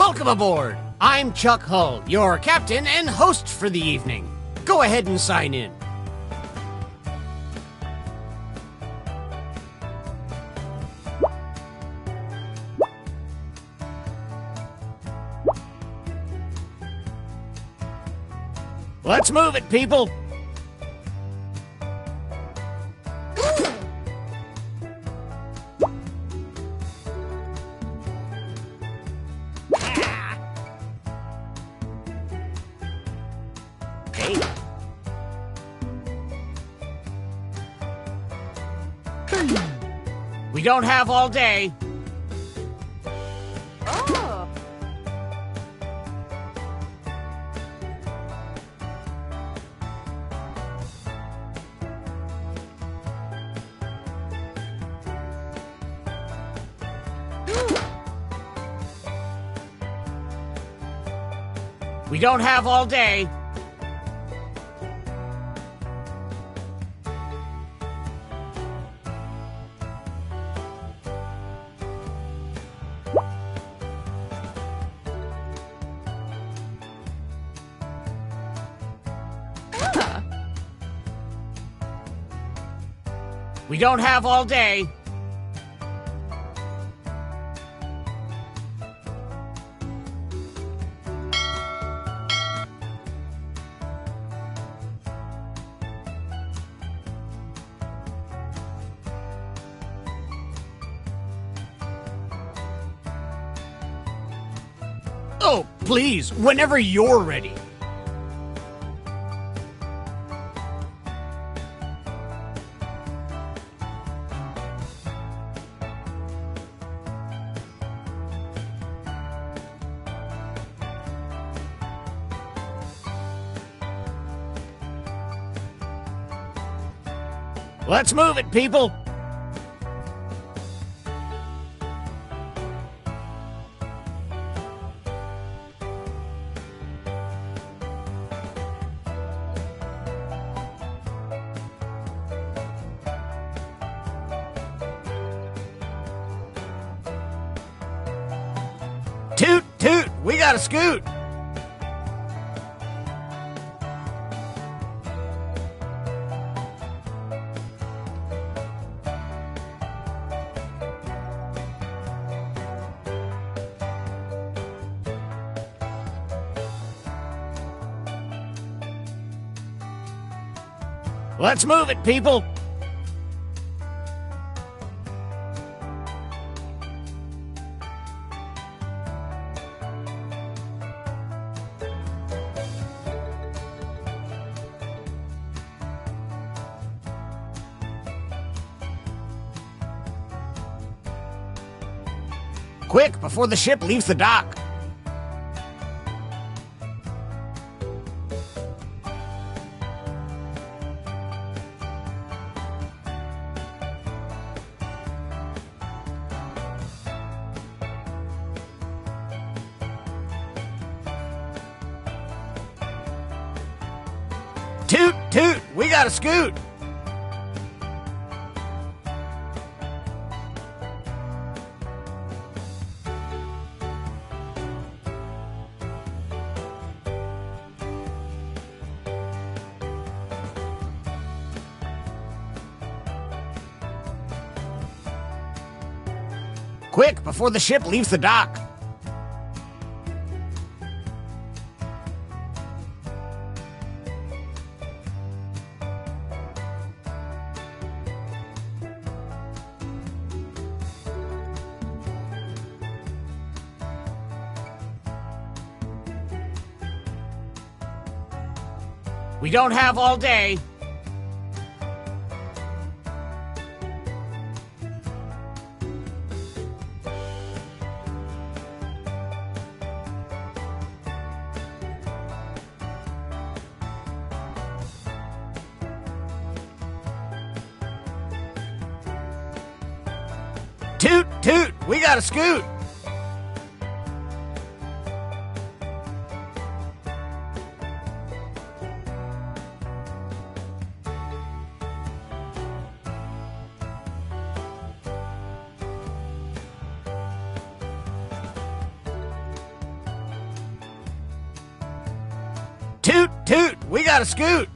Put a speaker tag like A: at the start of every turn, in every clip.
A: Welcome aboard! I'm Chuck Hull, your captain and host for the evening. Go ahead and sign in. Let's move it, people! We don't have all day.
B: Oh.
A: We don't have all day. We don't have all day. Oh, please, whenever you're ready. Let's move it, people! Toot, toot! We gotta scoot! Let's move it, people! Quick, before the ship leaves the dock! Toot, toot! We gotta scoot! Quick, before the ship leaves the dock! We don't have all day. Toot, toot! We gotta scoot! Toot, we got a scoot.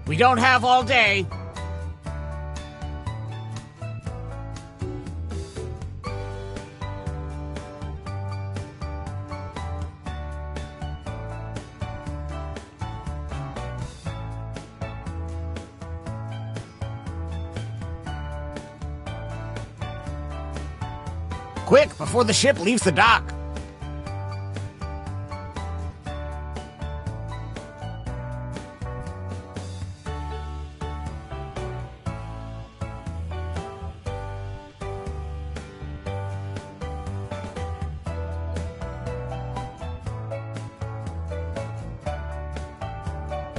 A: We don't have all day. Quick, before the ship leaves the dock.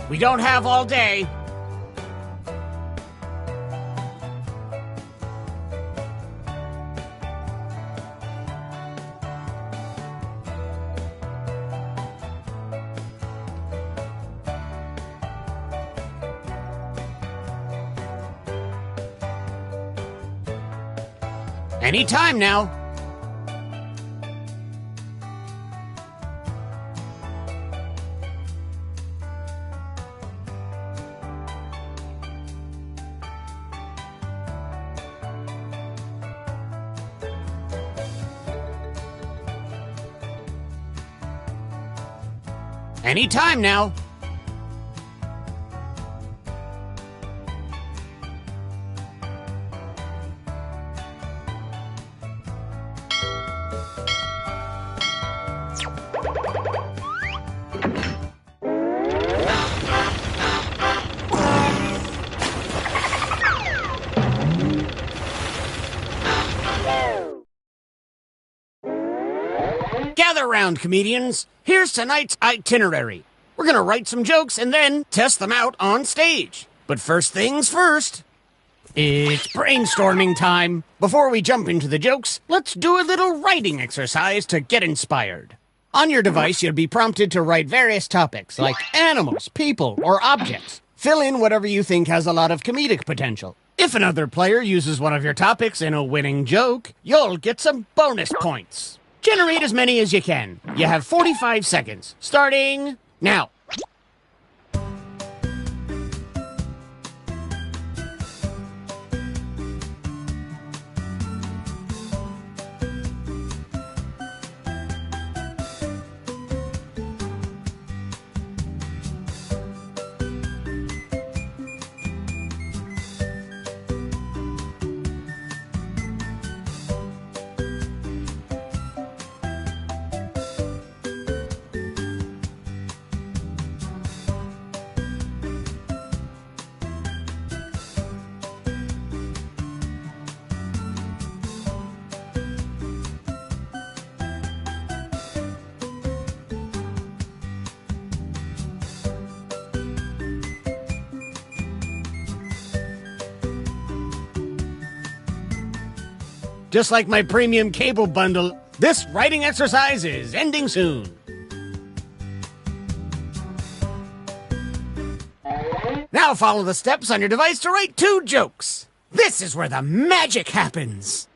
A: We don't have all day. Anytime now. Anytime now. Gather round, comedians. Here's tonight's itinerary. We're gonna write some jokes and then test them out on stage. But first things first, it's brainstorming time. Before we jump into the jokes, let's do a little writing exercise to get inspired. On your device, you'll be prompted to write various topics like animals, people, or objects. Fill in whatever you think has a lot of comedic potential. If another player uses one of your topics in a winning joke, you'll get some bonus points. Generate as many as you can. You have 45 seconds, starting now. Just like my premium cable bundle, this writing exercise is ending soon. Now follow the steps on your device to write 2 jokes. This is where the magic happens.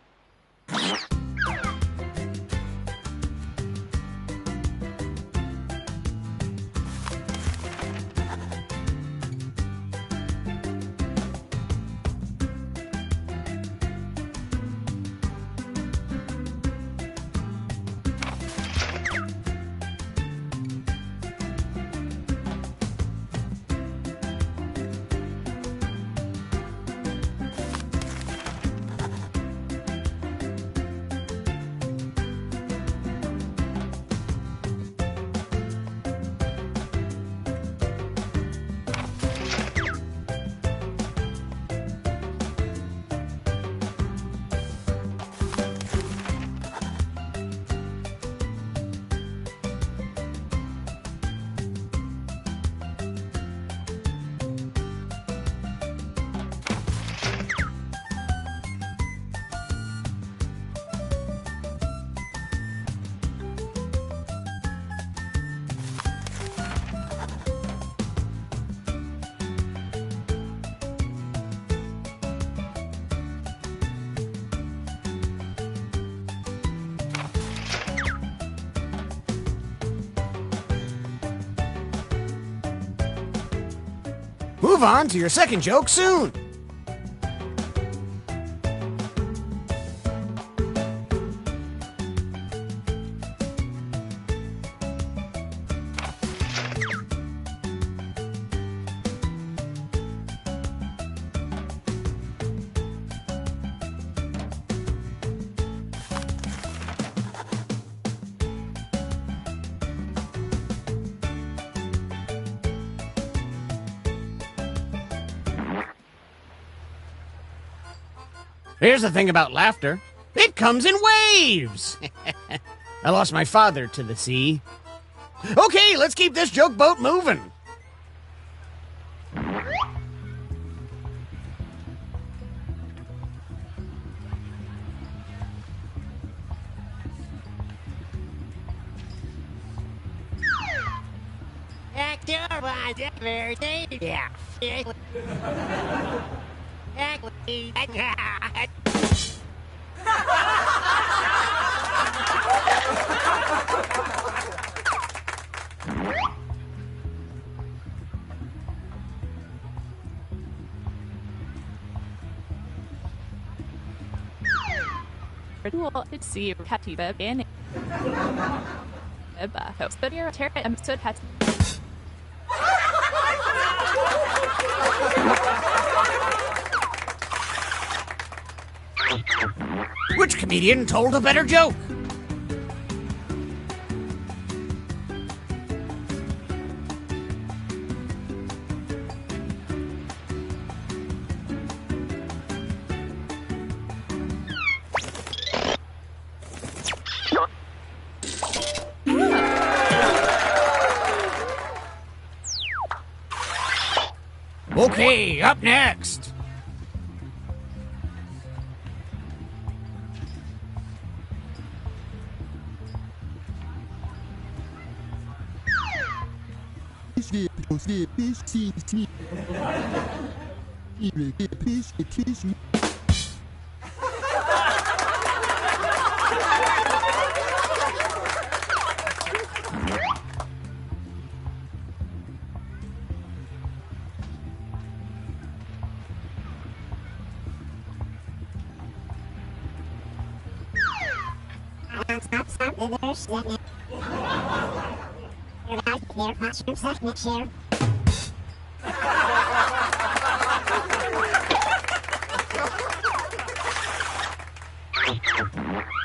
A: Move on to your second joke soon. Here's the thing about laughter. It comes in waves. I lost my father to the sea. Okay, let's keep this joke boat moving.
B: It's see Katiba in but you're a terror and stood hat.
A: Which comedian told a better joke? Okay, up next.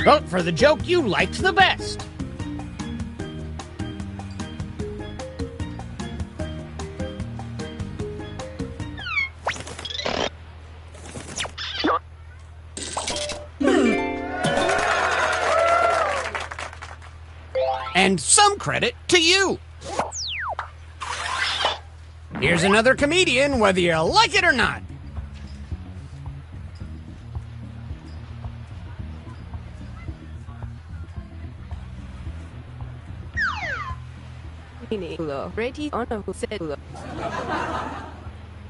A: Vote for the joke you liked the best. And some credit to you. Here's another comedian, whether you like it or not.
C: Ready on a settle.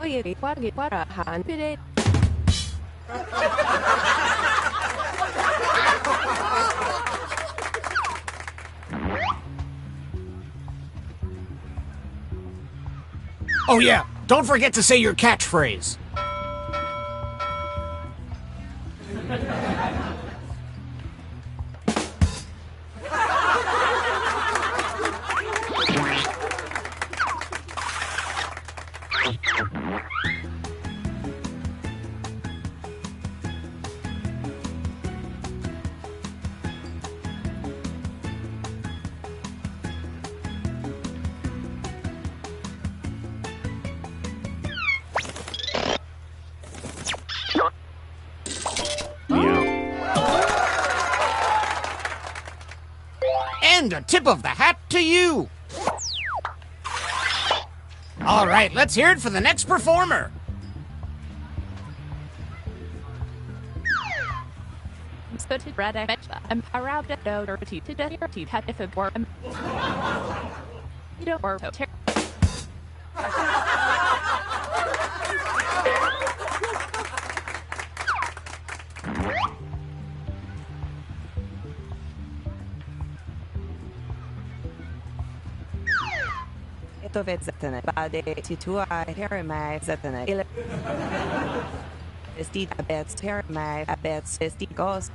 C: Oh, yeah, what a hand.
A: Oh yeah, don't forget to say your catchphrase. And a tip of the hat to you. All right, let's hear it for the next performer.
C: Etovet zatane. Bade titua heremai zatane. Ile. Esti abets heremai abets esti gos.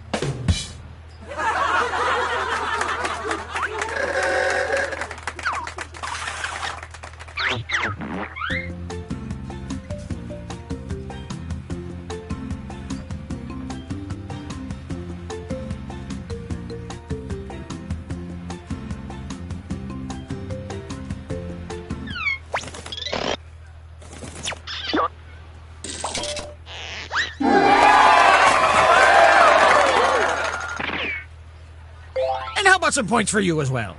A: And how about some points for you as well?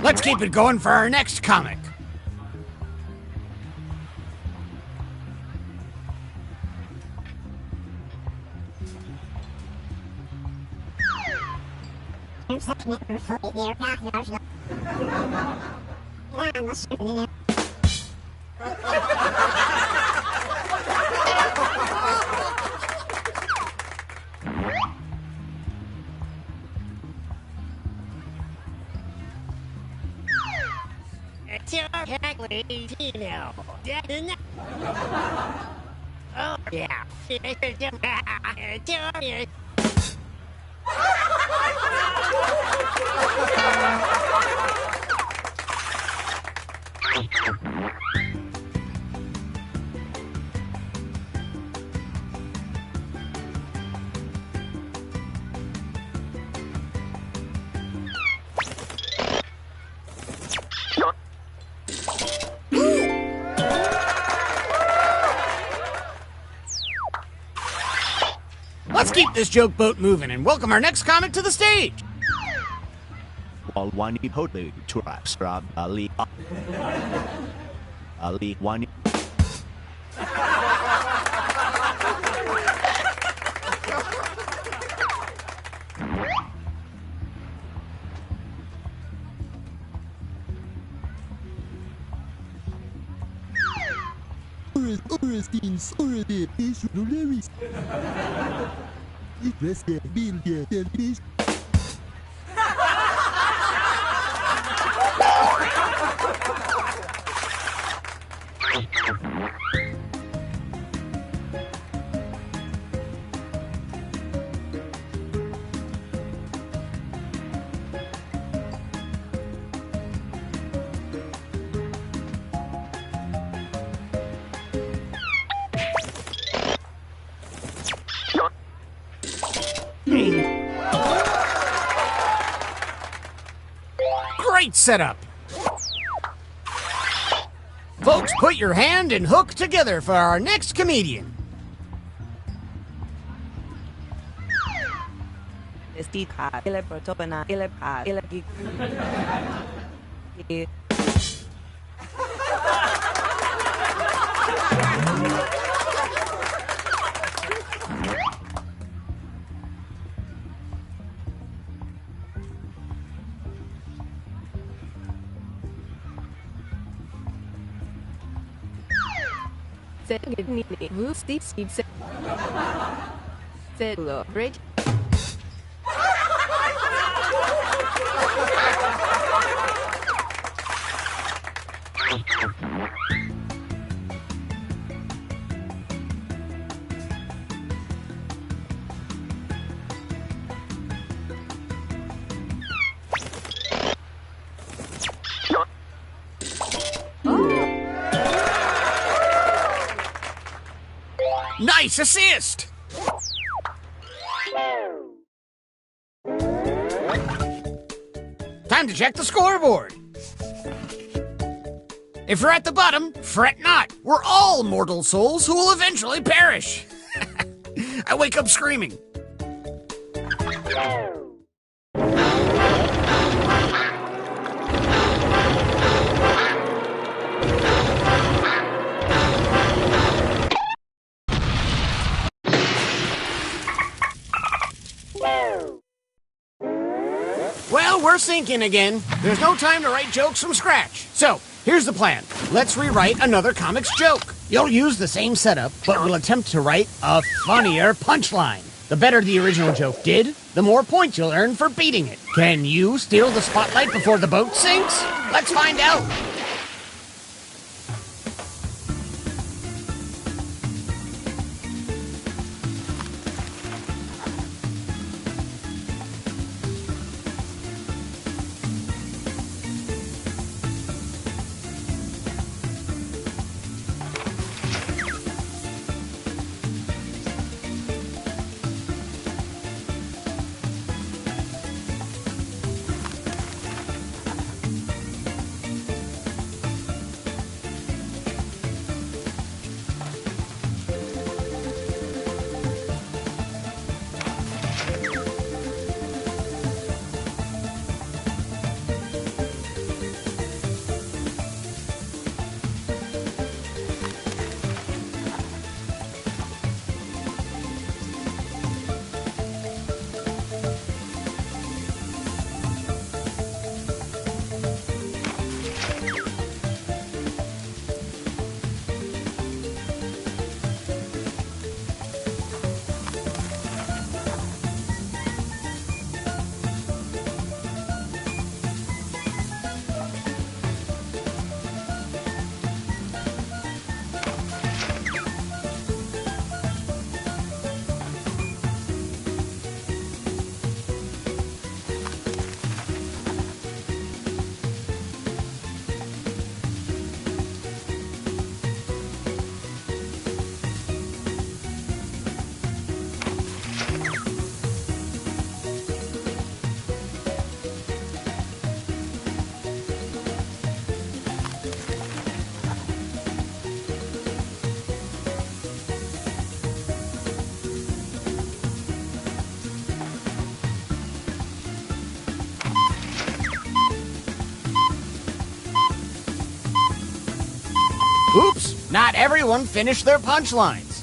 A: Let's keep it going for our next comic. Oh, yeah. Let's keep this joke boat moving and welcome our next comic to the stage.
D: Wani Hotli Turap Strab Ali Ali Wani
E: Orestins Orede Peixuleris Igreste Bilge Delpis
A: Great setup. Folks, put your hand and hook together for our next comedian.
C: Esti ka ile protopana ile pa ile gig. Celebrate.
A: Nice assist! Time to check the scoreboard. If you're at the bottom, fret not. We're all mortal souls who will eventually perish. I wake up screaming. Well, we're sinking again. There's no time to write jokes from scratch. So, here's the plan. Let's rewrite another comic's joke. You'll use the same setup, but we'll attempt to write a funnier punchline. The better the original joke did, the the more points you'll earn for beating it. Can you steal the spotlight before the boat sinks? Let's find out. Oops, not everyone finished their punchlines.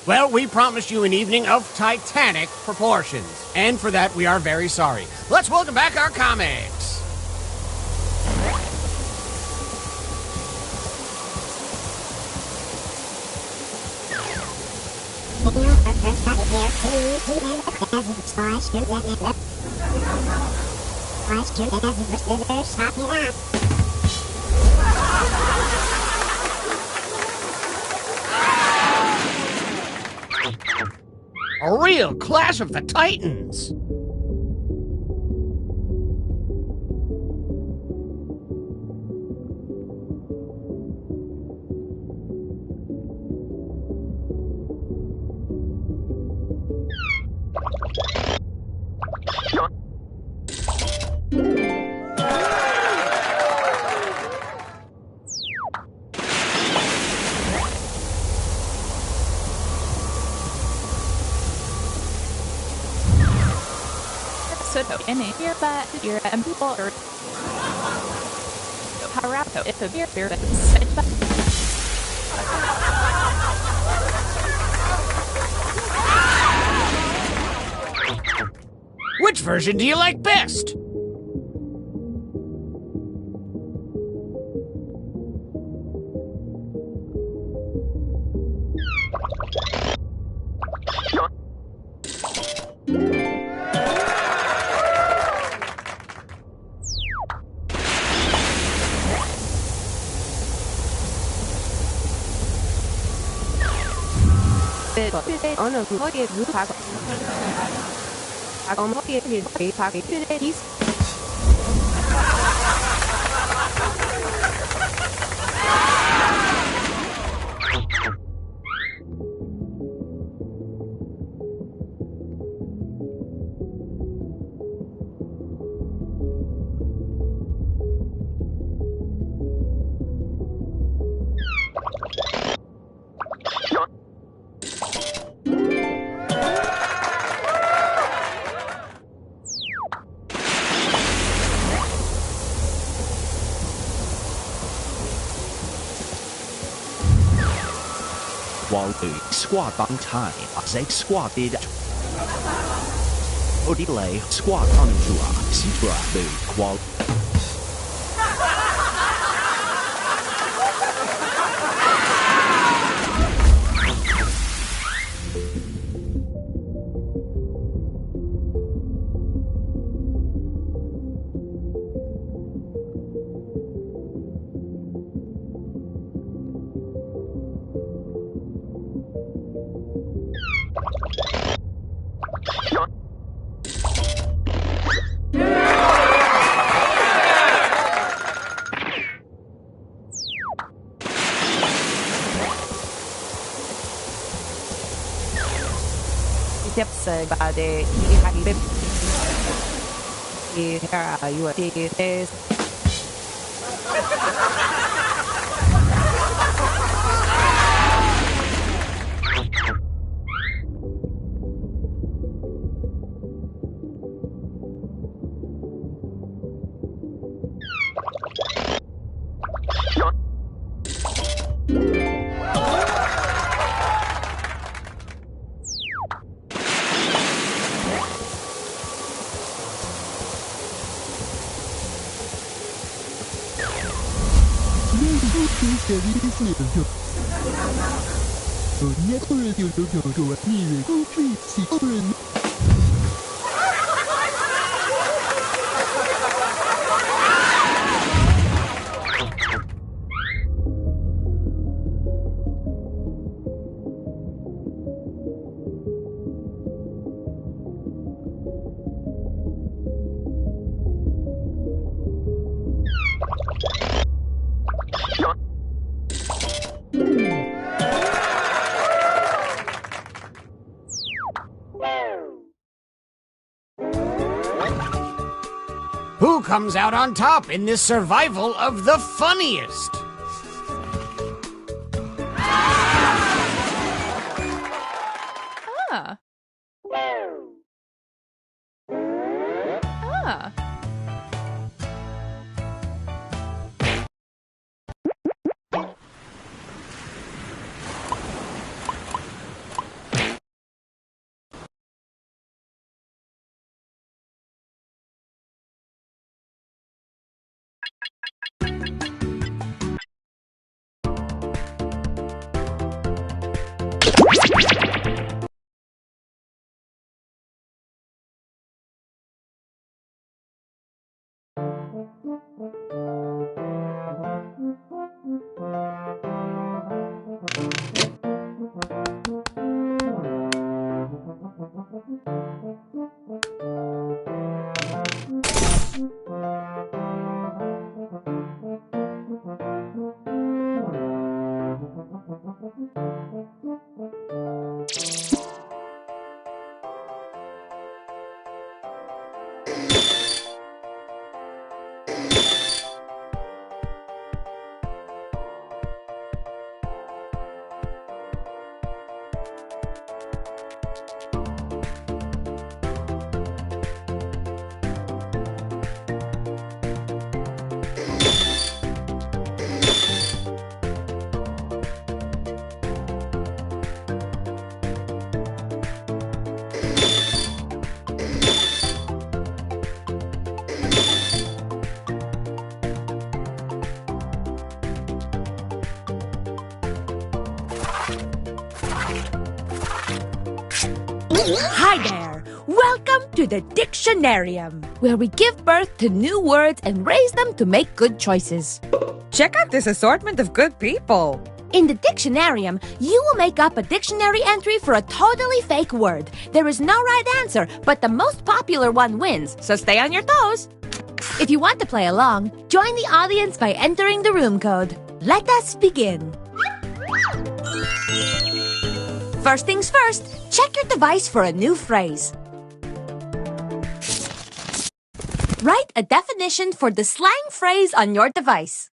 A: Well, we promised you an evening of titanic proportions, and for that we are very sorry. Let's welcome back our comics. A real Clash of the Titans.
B: In a year, but you're a people or Parato, if a beer beer
A: Which version do you like best?
C: 어느 거기에 누가서 어머니의 일이 파기 필레리스
D: While the squad on time, they squatted. Odile squad on to a citra the qual.
C: Tipsy body, you are
A: Who comes out on top in this survival of the funniest?
B: Ah. Ah.
F: Hi there! Welcome to the Dictionarium, where we give birth to new words and raise them to make good choices.
G: Check out this assortment of good people.
F: In the Dictionarium, you will make up a dictionary entry for a totally fake word. There is no right answer, but the most popular one wins, so stay on your toes. If you want to play along, join the audience by entering the room code. Let us begin. First things first, check your device for a new phrase. Write a definition for the slang phrase on your device.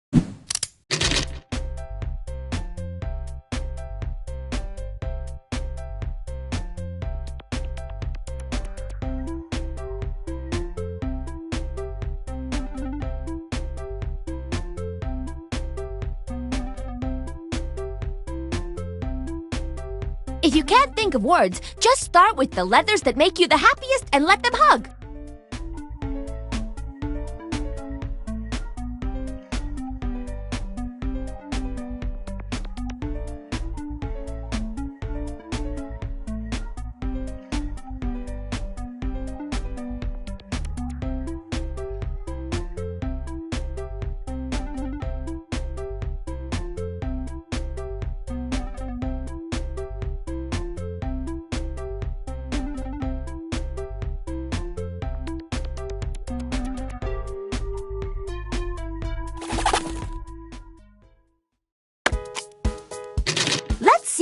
F: If you can't think of words, just start with the letters that make you the happiest and let them hug.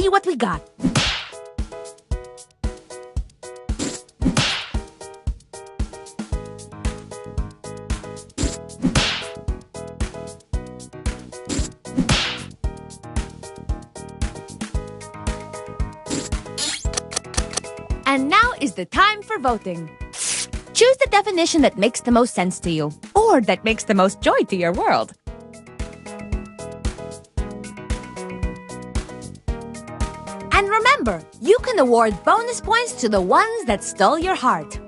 F: see what we got. And now is the time for voting. Choose the definition that makes the most sense to you,
G: Or that makes the most joy to your world.
F: And remember, you can award bonus points to the ones that stole your heart.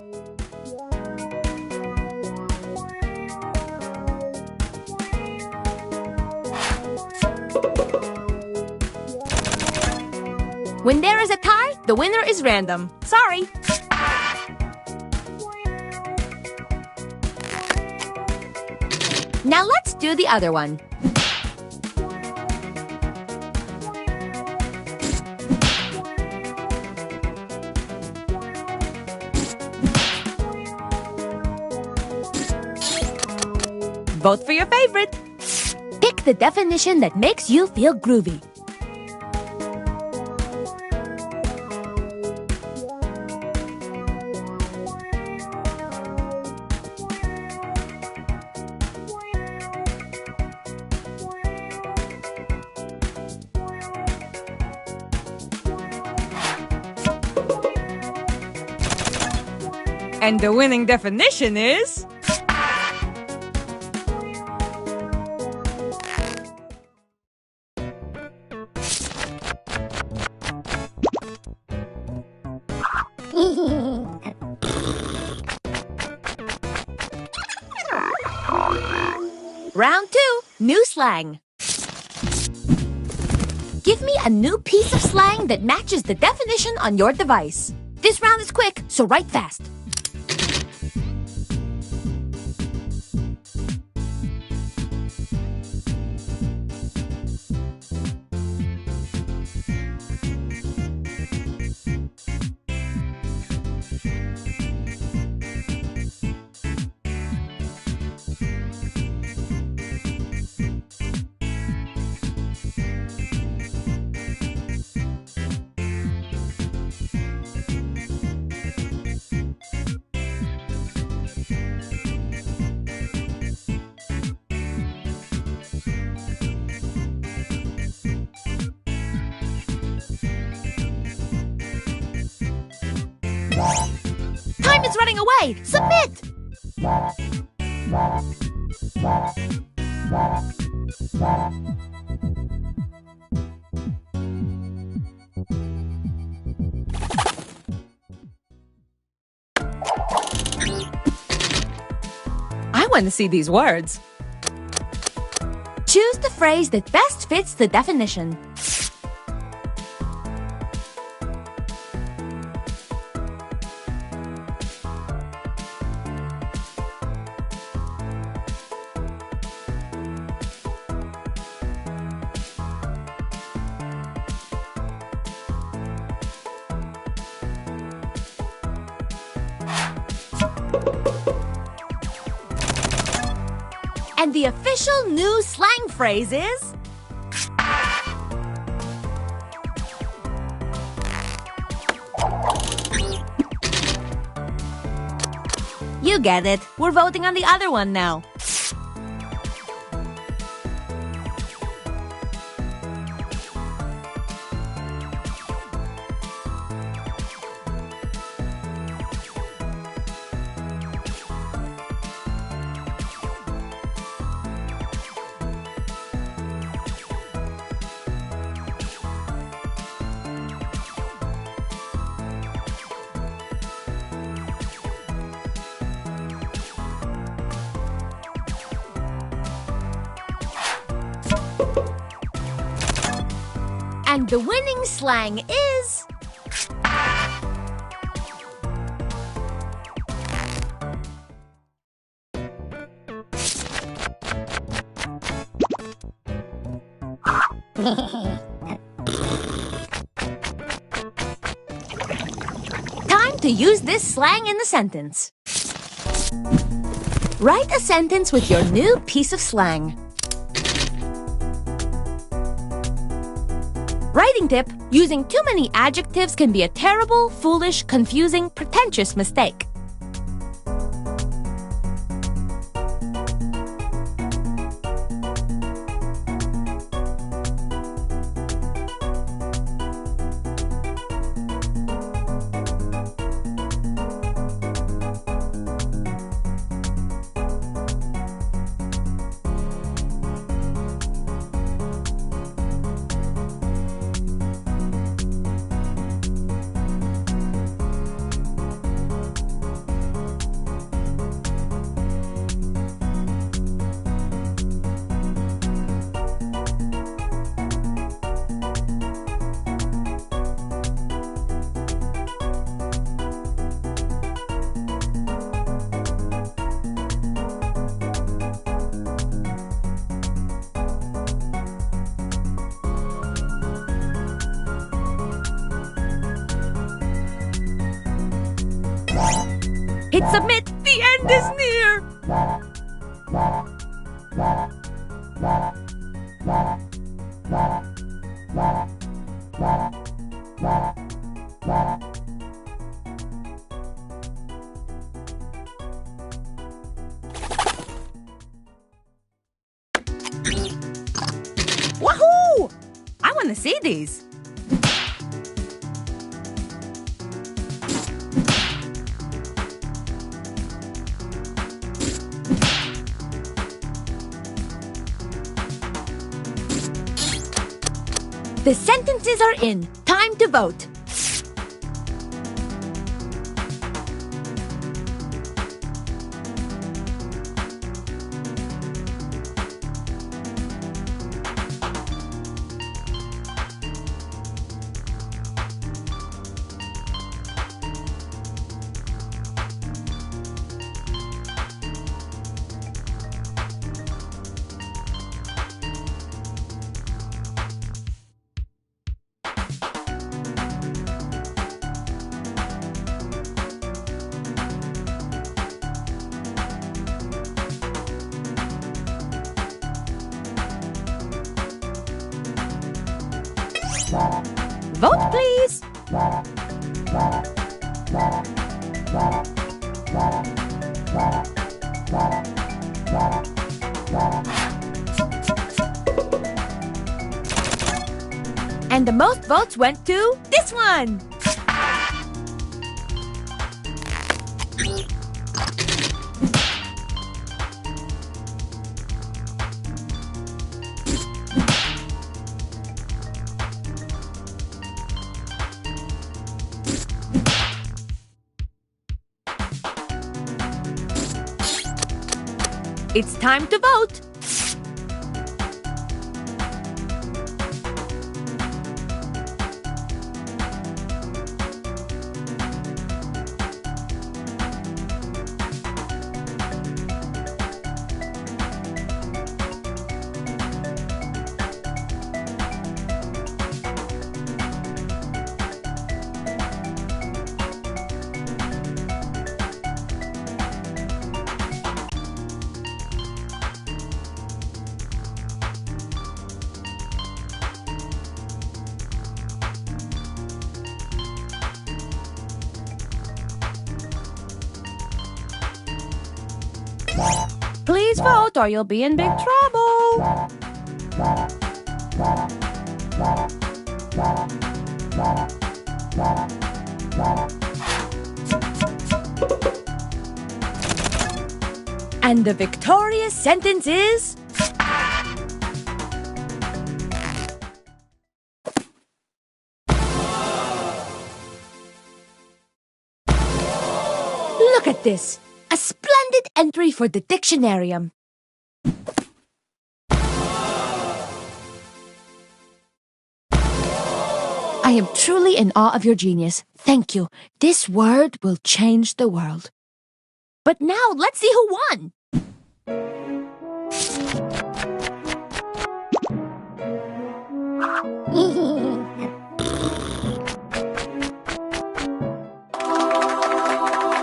F: When there is a tie, the winner is random. Sorry. Now let's do the other one.
G: Vote for your favorite.
F: Pick the definition that makes you feel groovy.
G: And the winning definition is...
F: Round 2, new slang. Give me a new piece of slang that matches the definition on your device. This round is quick, so write fast. Time is running away! Submit!
G: I want to see these words.
F: Choose the phrase that best fits the definition. And the official new slang phrase is... You get it. We're voting on the other one now. And the winning slang is... Time to use this slang in the sentence. Write a sentence with your new piece of slang. Writing tip: using too many adjectives can be a terrible, foolish, confusing, pretentious mistake. Hit submit! The end is near!
G: Wahoo! I want to see these.
F: The sentences are in. Time to vote. Vote, please. And the most votes went to this one. It's time to vote. Please vote or you'll be in big trouble. And the victorious sentence is... Look at this! A splendid entry for the dictionarium. I am truly in awe of your genius. Thank you. This word will change the world. But now, let's see who won.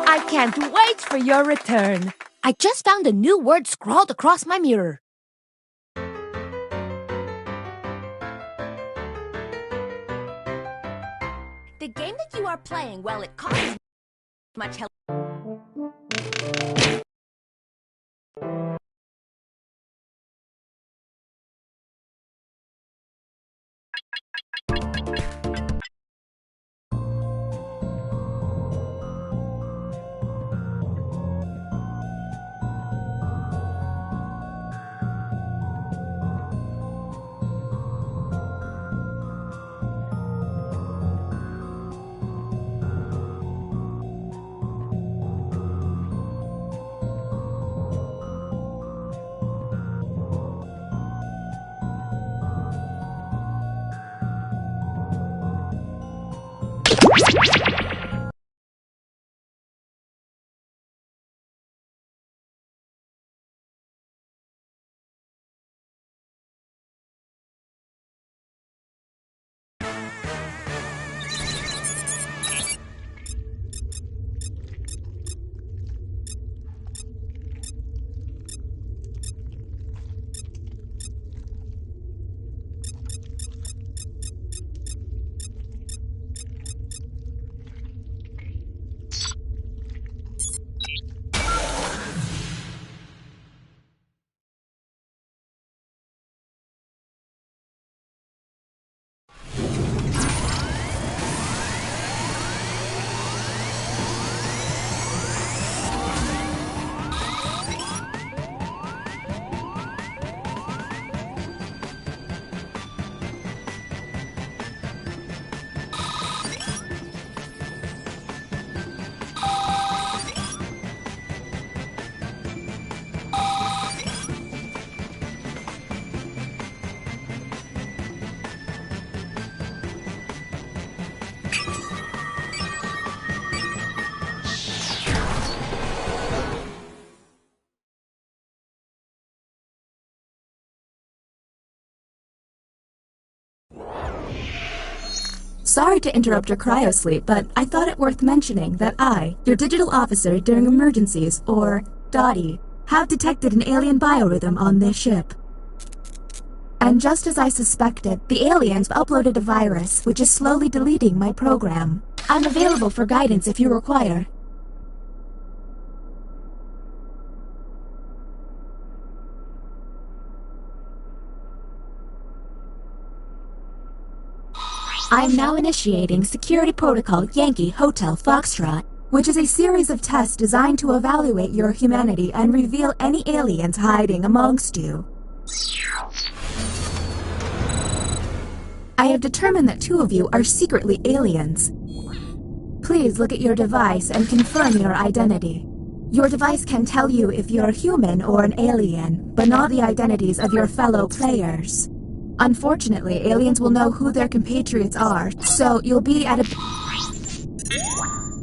F: I can't wait for your return. I just found a new word scrawled across my mirror. The game that you are playing, well, it costs much help.
H: Sorry to interrupt your cryosleep, but I thought it worth mentioning that I, your digital officer during emergencies, or Dottie, have detected an alien biorhythm on this ship. And just as I suspected, the aliens uploaded a virus which is slowly deleting my program. I'm available for guidance if you require. I'm now initiating Security Protocol Yankee Hotel Foxtrot, which is a series of tests designed to evaluate your humanity and reveal any aliens hiding amongst you. I have determined that 2 of you are secretly aliens. Please look at your device and confirm your identity. Your device can tell you if you're human or an alien, but not the identities of your fellow players. Unfortunately, aliens will know who their compatriots are, so you'll be at a...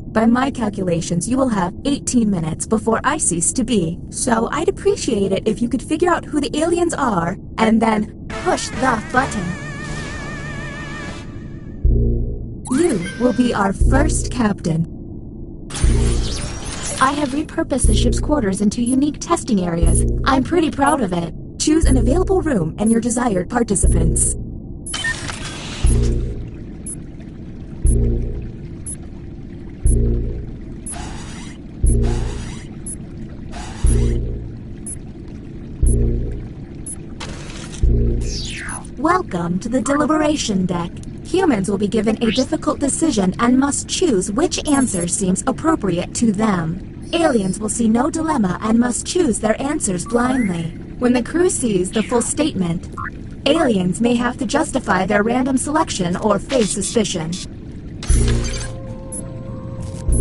H: By my calculations, you will have 18 minutes before I cease to be, so I'd appreciate it if you could figure out who the aliens are, and then push the button. You will be our first captain. I have repurposed the ship's quarters into unique testing areas. I'm pretty proud of it. Choose an available room and your desired participants. Welcome to the deliberation deck. Humans will be given a difficult decision and must choose which answer seems appropriate to them. Aliens will see no dilemma and must choose their answers blindly. When the crew sees the full statement, aliens may have to justify their random selection or face suspicion.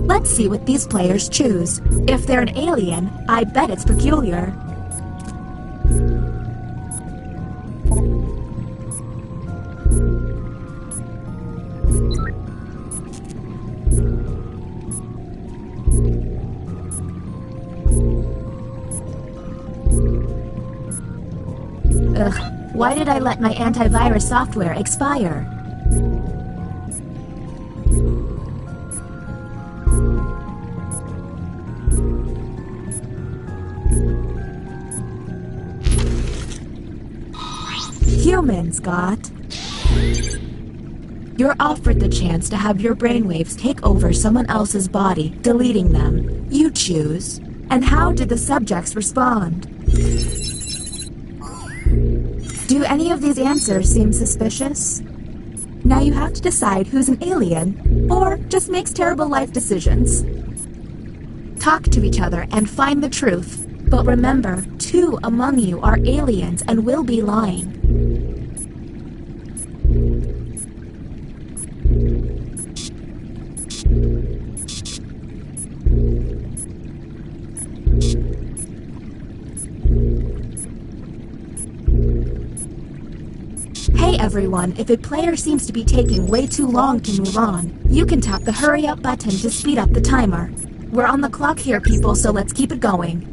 H: Let's see what these players choose. If they're an alien, I bet it's peculiar. Ugh, why did I let my antivirus software expire? Humans got You're offered the chance to have your brainwaves take over someone else's body, deleting them. You choose. And how did the subjects respond? Do any of these answers seem suspicious? Now you have to decide who's an alien, or just makes terrible life decisions. Talk to each other and find the truth. But remember, 2 among you are aliens and will be lying. Hey everyone, if a player seems to be taking way too long to move on, you can tap the hurry up button to speed up the timer. We're on the clock here, people, so let's keep it going.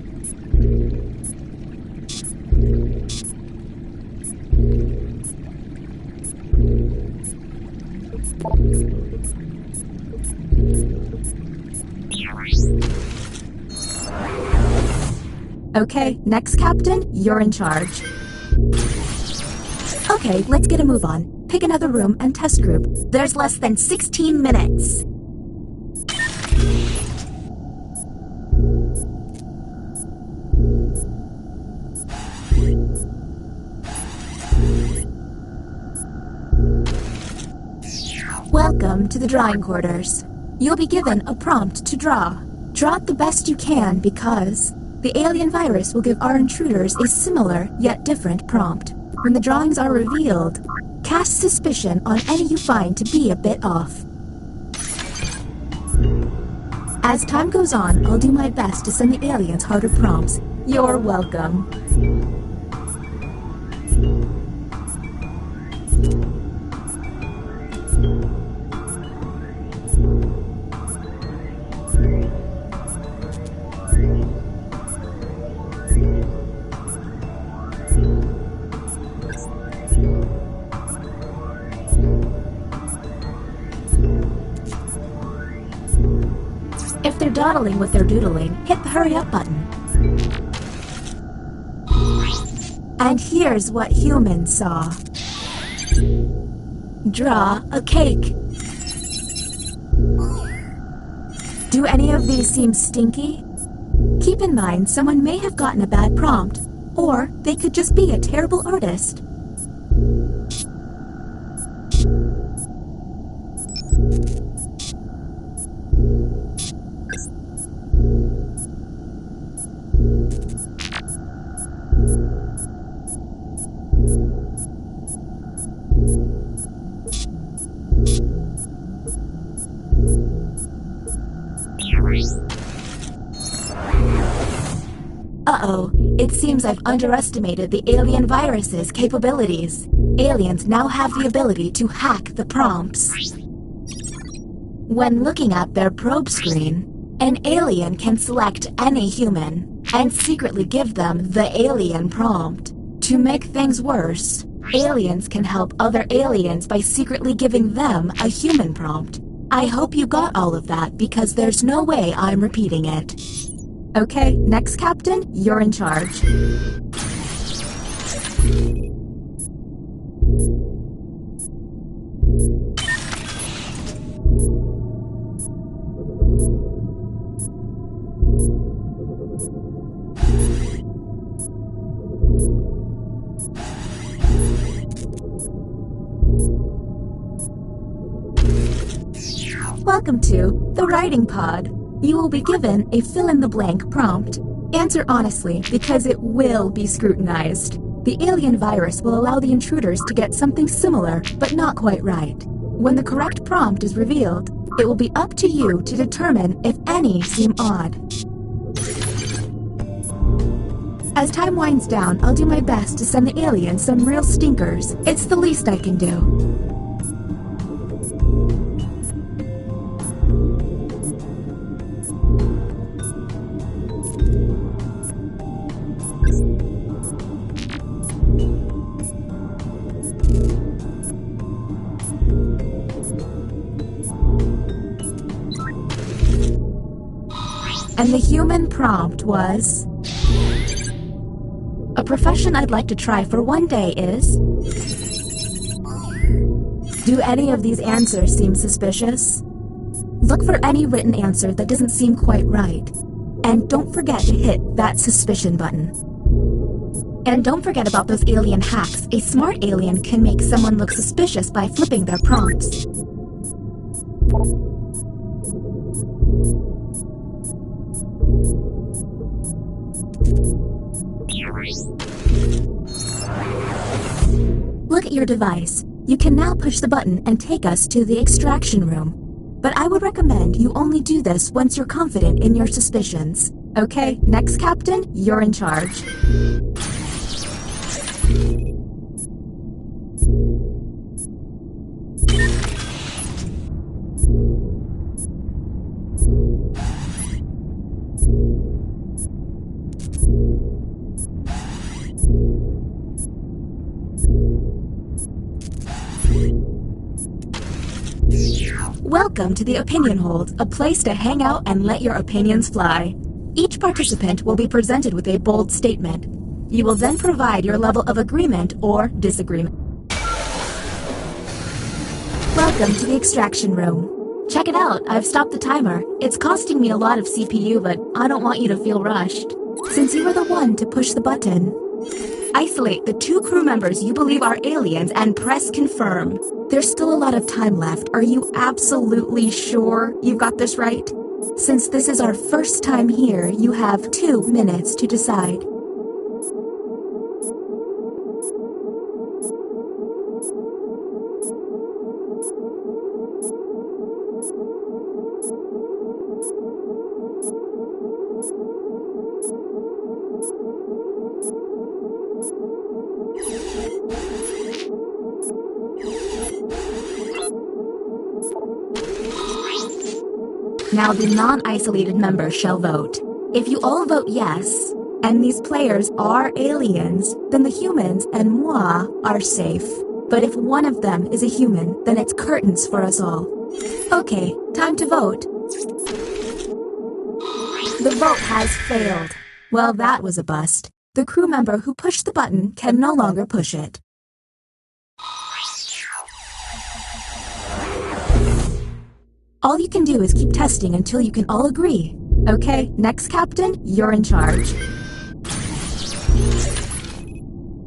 H: Okay, next captain, you're in charge. Okay, let's get a move on. Pick another room and test group. There's less than 16 minutes. Welcome to the drawing quarters. You'll be given a prompt to draw. Draw it the best you can because the alien virus will give our intruders a similar yet different prompt. When the drawings are revealed, cast suspicion on any you find to be a bit off. As time goes on, I'll do my best to send the aliens harder prompts. You're welcome. If they're dawdling with their doodling, hit the hurry up button. And here's what humans saw. Draw a cake. Do any of these seem stinky? Keep in mind, someone may have gotten a bad prompt, or they could just be a terrible artist. Uh-oh, it seems I've underestimated the alien virus's capabilities. Aliens now have the ability to hack the prompts. When looking at their probe screen, an alien can select any human and secretly give them the alien prompt. To make things worse, aliens can help other aliens by secretly giving them a human prompt. I hope you got all of that because there's no way I'm repeating it. Okay, next captain, you're in charge. Welcome to the writing pod. You will be given a fill-in-the-blank prompt. Answer honestly, because it will be scrutinized. The alien virus will allow the intruders to get something similar, but not quite right. When the correct prompt is revealed, it will be up to you to determine if any seem odd. As time winds down, I'll do my best to send the aliens some real stinkers. It's the least I can do. And the human prompt was... A profession I'd like to try for one day is... Do any of these answers seem suspicious? Look for any written answer that doesn't seem quite right. And don't forget to hit that suspicion button. And don't forget about those alien hacks. A smart alien can make someone look suspicious by flipping their prompts. Look at your device. You can now push the button and take us to the extraction room. But I would recommend you only do this once you're confident in your suspicions. Okay, next captain, you're in charge. Welcome to the Opinion Hold, a place to hang out and let your opinions fly. Each participant will be presented with a bold statement. You will then provide your level of agreement or disagreement. Welcome to the extraction room. Check it out, I've stopped the timer. It's costing me a lot of CPU, but I don't want you to feel rushed. Since you were the one to push the button, isolate the 2 crew members you believe are aliens and press confirm. There's still a lot of time left. Are you absolutely sure you've got this right? Since this is our first time here, you have 2 minutes to decide. Now the non-isolated members shall vote. If you all vote yes, and these players are aliens, then the humans and moi are safe. But if one of them is a human, then it's curtains for us all. Okay, time to vote. The vote has failed. Well, that was a bust. The crew member who pushed the button can no longer push it. All you can do is keep testing until you can all agree. Okay, next captain, you're in charge.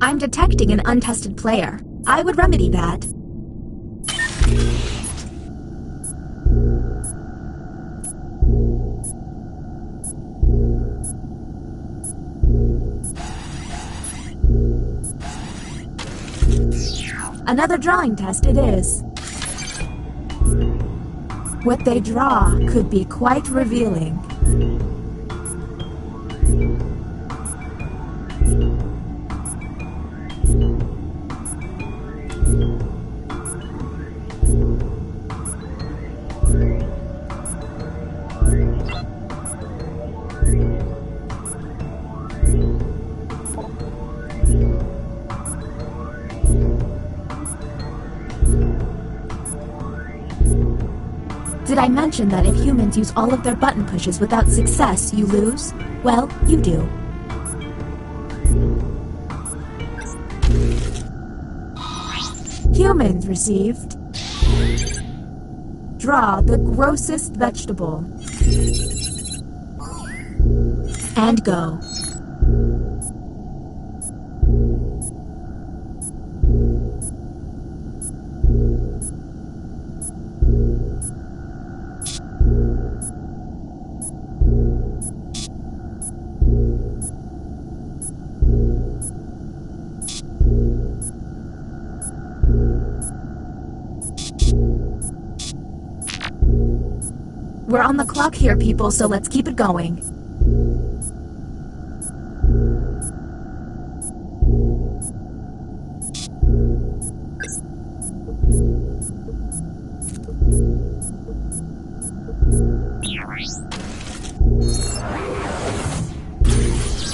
H: I'm detecting an untested player. I would remedy that. Another drawing test it is. What they draw could be quite revealing. Did I mention that if humans use all of their button pushes without success, you lose? Well, you do. Humans received. Draw the grossest vegetable. And go. We're on the clock here, people, so let's keep it going.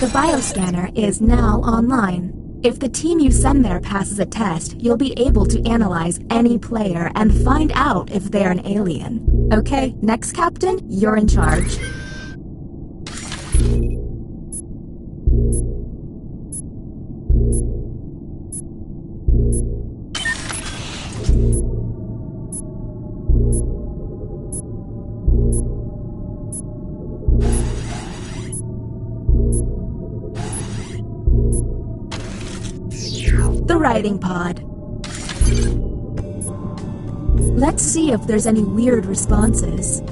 H: The bioscanner is now online. If the team you send there passes a test, you'll be able to analyze any player and find out if they're an alien. Okay, next captain, you're in charge. the writing pod. Let's see if there's any weird responses.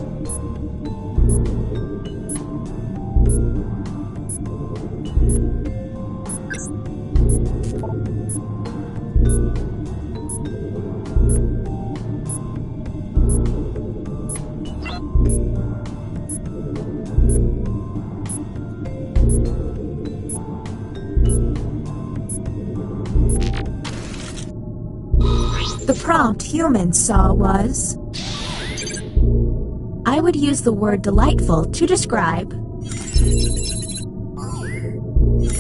H: The prompt humans saw was... I would use the word delightful to describe...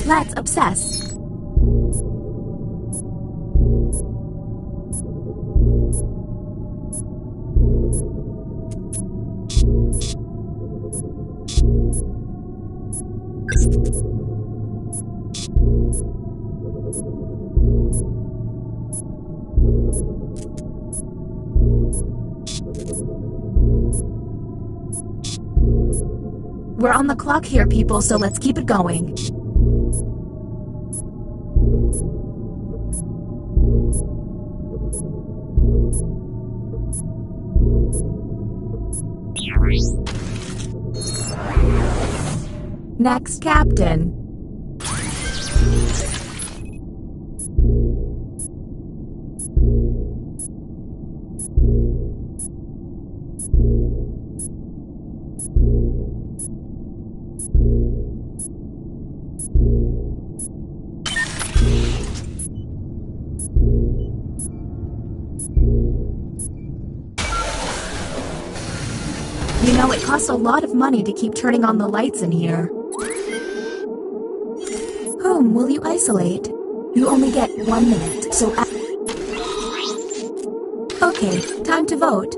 H: Let's obsess. We're on the clock here, people, so let's keep it going. Next, Captain. You know, it costs a lot of money to keep turning on the lights in here. Whom will you isolate? You only get 1 minute, so... Okay, time to vote.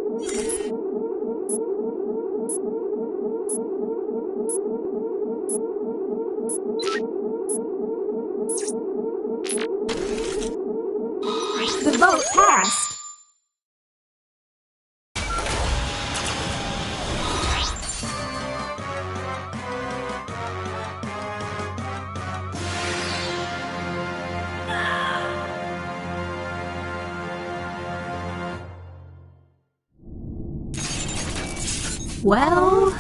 H: The vote passed. Well...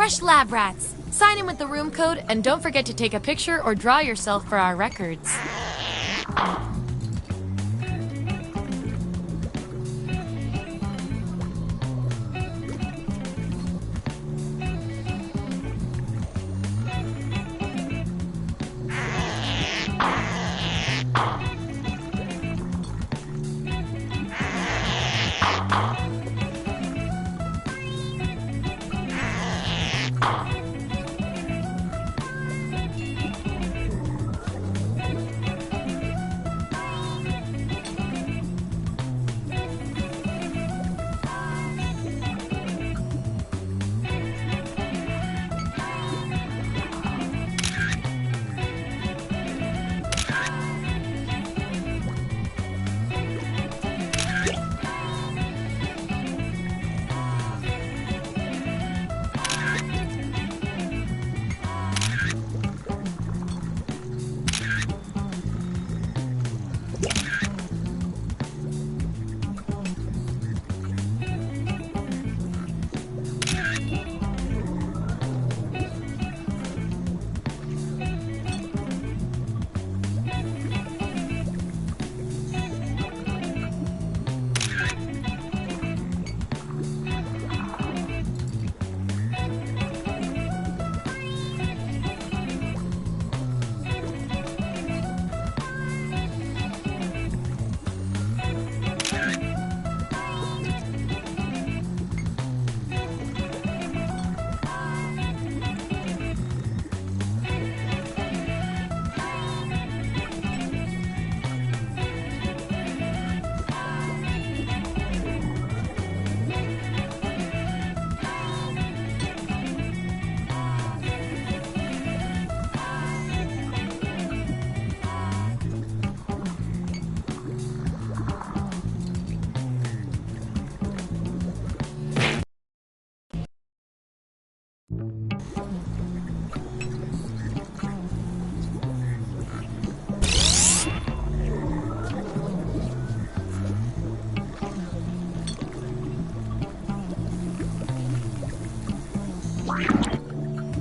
I: fresh lab rats. Sign in with the room code and don't forget to take a picture or draw yourself for our records.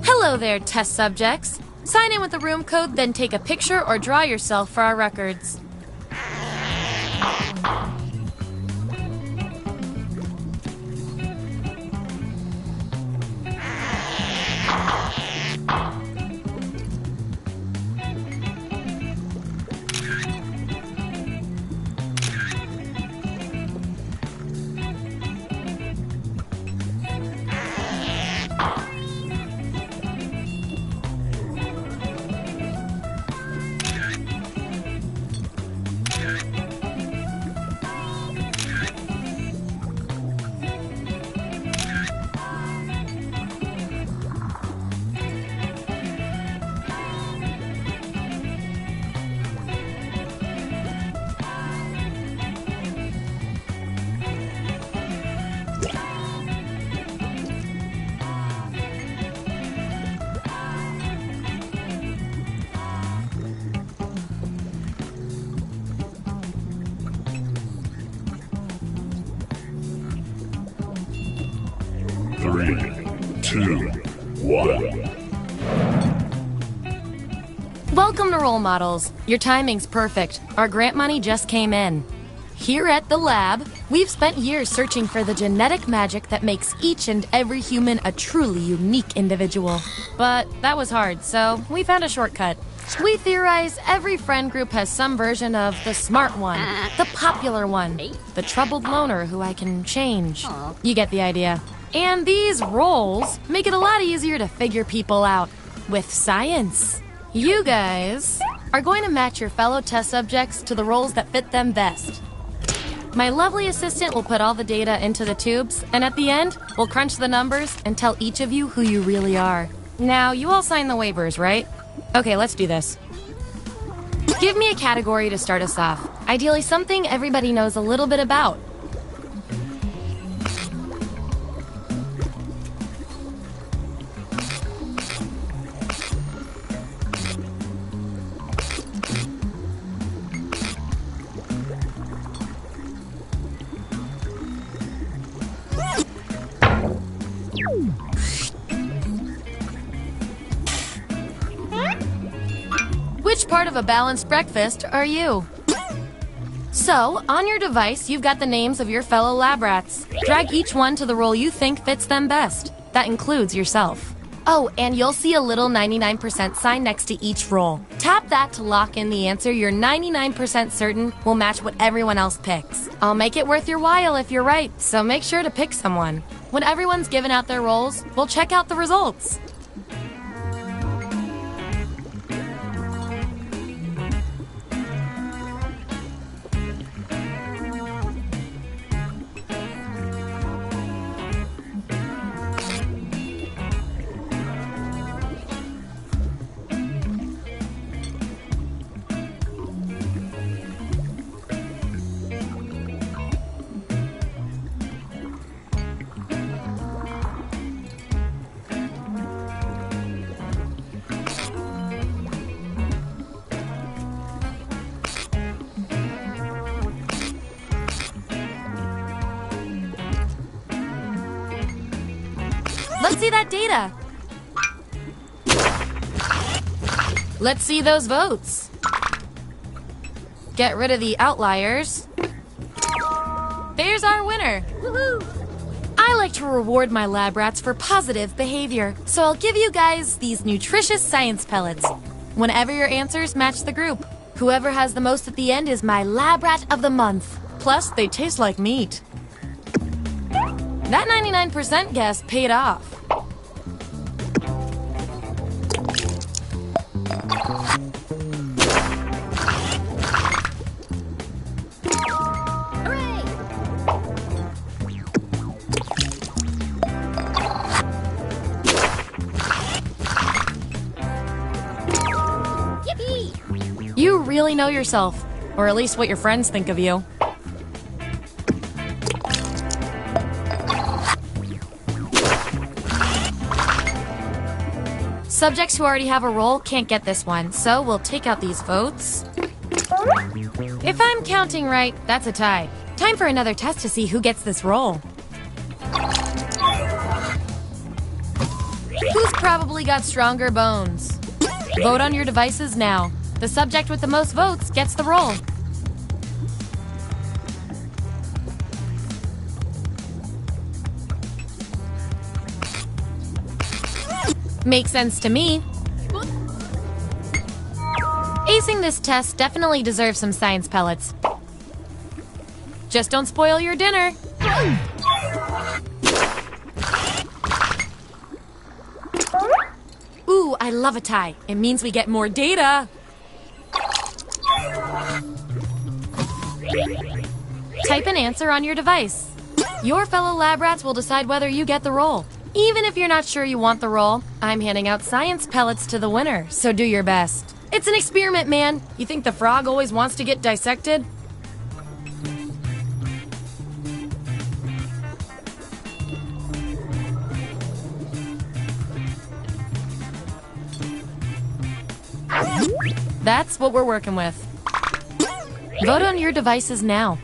I: Hello there, test subjects. Sign in with the room code, then take a picture or draw yourself for our records.
J: Three, two, one.
I: Welcome to Role Models. Your timing's perfect. Our grant money just came in. Here at the lab, we've spent years searching for the genetic magic that makes each and every human a truly unique individual. But that was hard, so we found a shortcut. We theorize every friend group has some version of the smart one, the popular one, the troubled loner who I can change. You get the idea. And these roles make it a lot easier to figure people out with science. You guys are going to match your fellow test subjects to the roles that fit them best. My lovely assistant will put all the data into the tubes, and at the end, we'll crunch the numbers and tell each of you who you really are. Now, you all signed the waivers, right? Okay, let's do this. Give me a category to start us off. Ideally, something everybody knows a little bit about. part of a balanced breakfast are you? So, on your device, you've got the names of your fellow lab rats. Drag each one to the role you think fits them best. That includes yourself. Oh, and you'll see a little 99% sign next to each role. Tap that to lock in the answer you're 99% certain will match what everyone else picks. I'll make it worth your while if you're right, so make sure to pick someone. When everyone's given out their roles, we'll check out the results. Let's see that data. Let's see those votes. Get rid of the outliers. There's our winner. Woohoo! I like to reward my lab rats for positive behavior, so I'll give you guys these nutritious science pellets whenever your answers match the group. Whoever has the most at the end is my lab rat of the month. Plus, they taste like meat. That 99% guess paid off. You really know yourself, or at least what your friends think of you. Subjects who already have a role can't get this one, so we'll take out these votes. If I'm counting right, that's a tie. Time for another test to see who gets this role. Who's probably got stronger bones? Vote on your devices now. The subject with the most votes gets the role. Makes sense to me. Acing this test definitely deserves some science pellets. Just don't spoil your dinner. Ooh, I love a tie. It means we get more data. Type an answer on your device. Your fellow lab rats will decide whether you get the role. Even if you're not sure you want the role, I'm handing out science pellets to the winner, so do your best. It's an experiment, man. You think the frog always wants to get dissected? That's what we're working with. Vote on your devices now.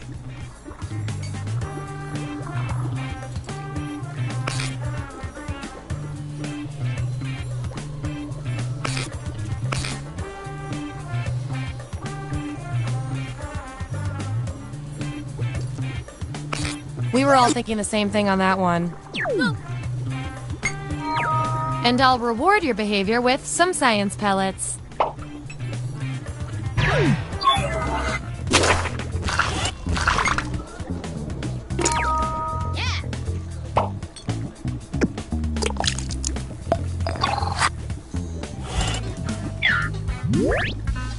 I: We were all thinking the same thing on that one. And I'll reward your behavior with some science pellets.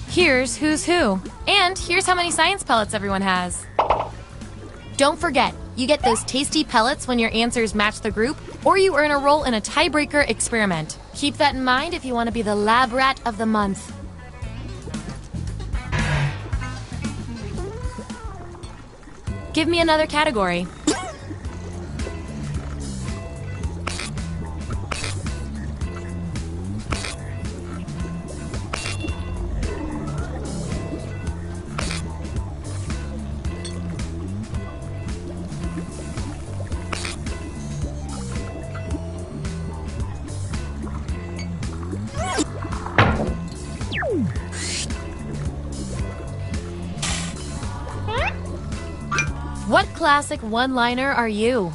I: Here's who's who. And here's how many science pellets everyone has. Don't forget, you get those tasty pellets when your answers match the group, or you earn a role in a tiebreaker experiment. Keep that in mind if you want to be the lab rat of the month. Give me another category. classic one-liner are you?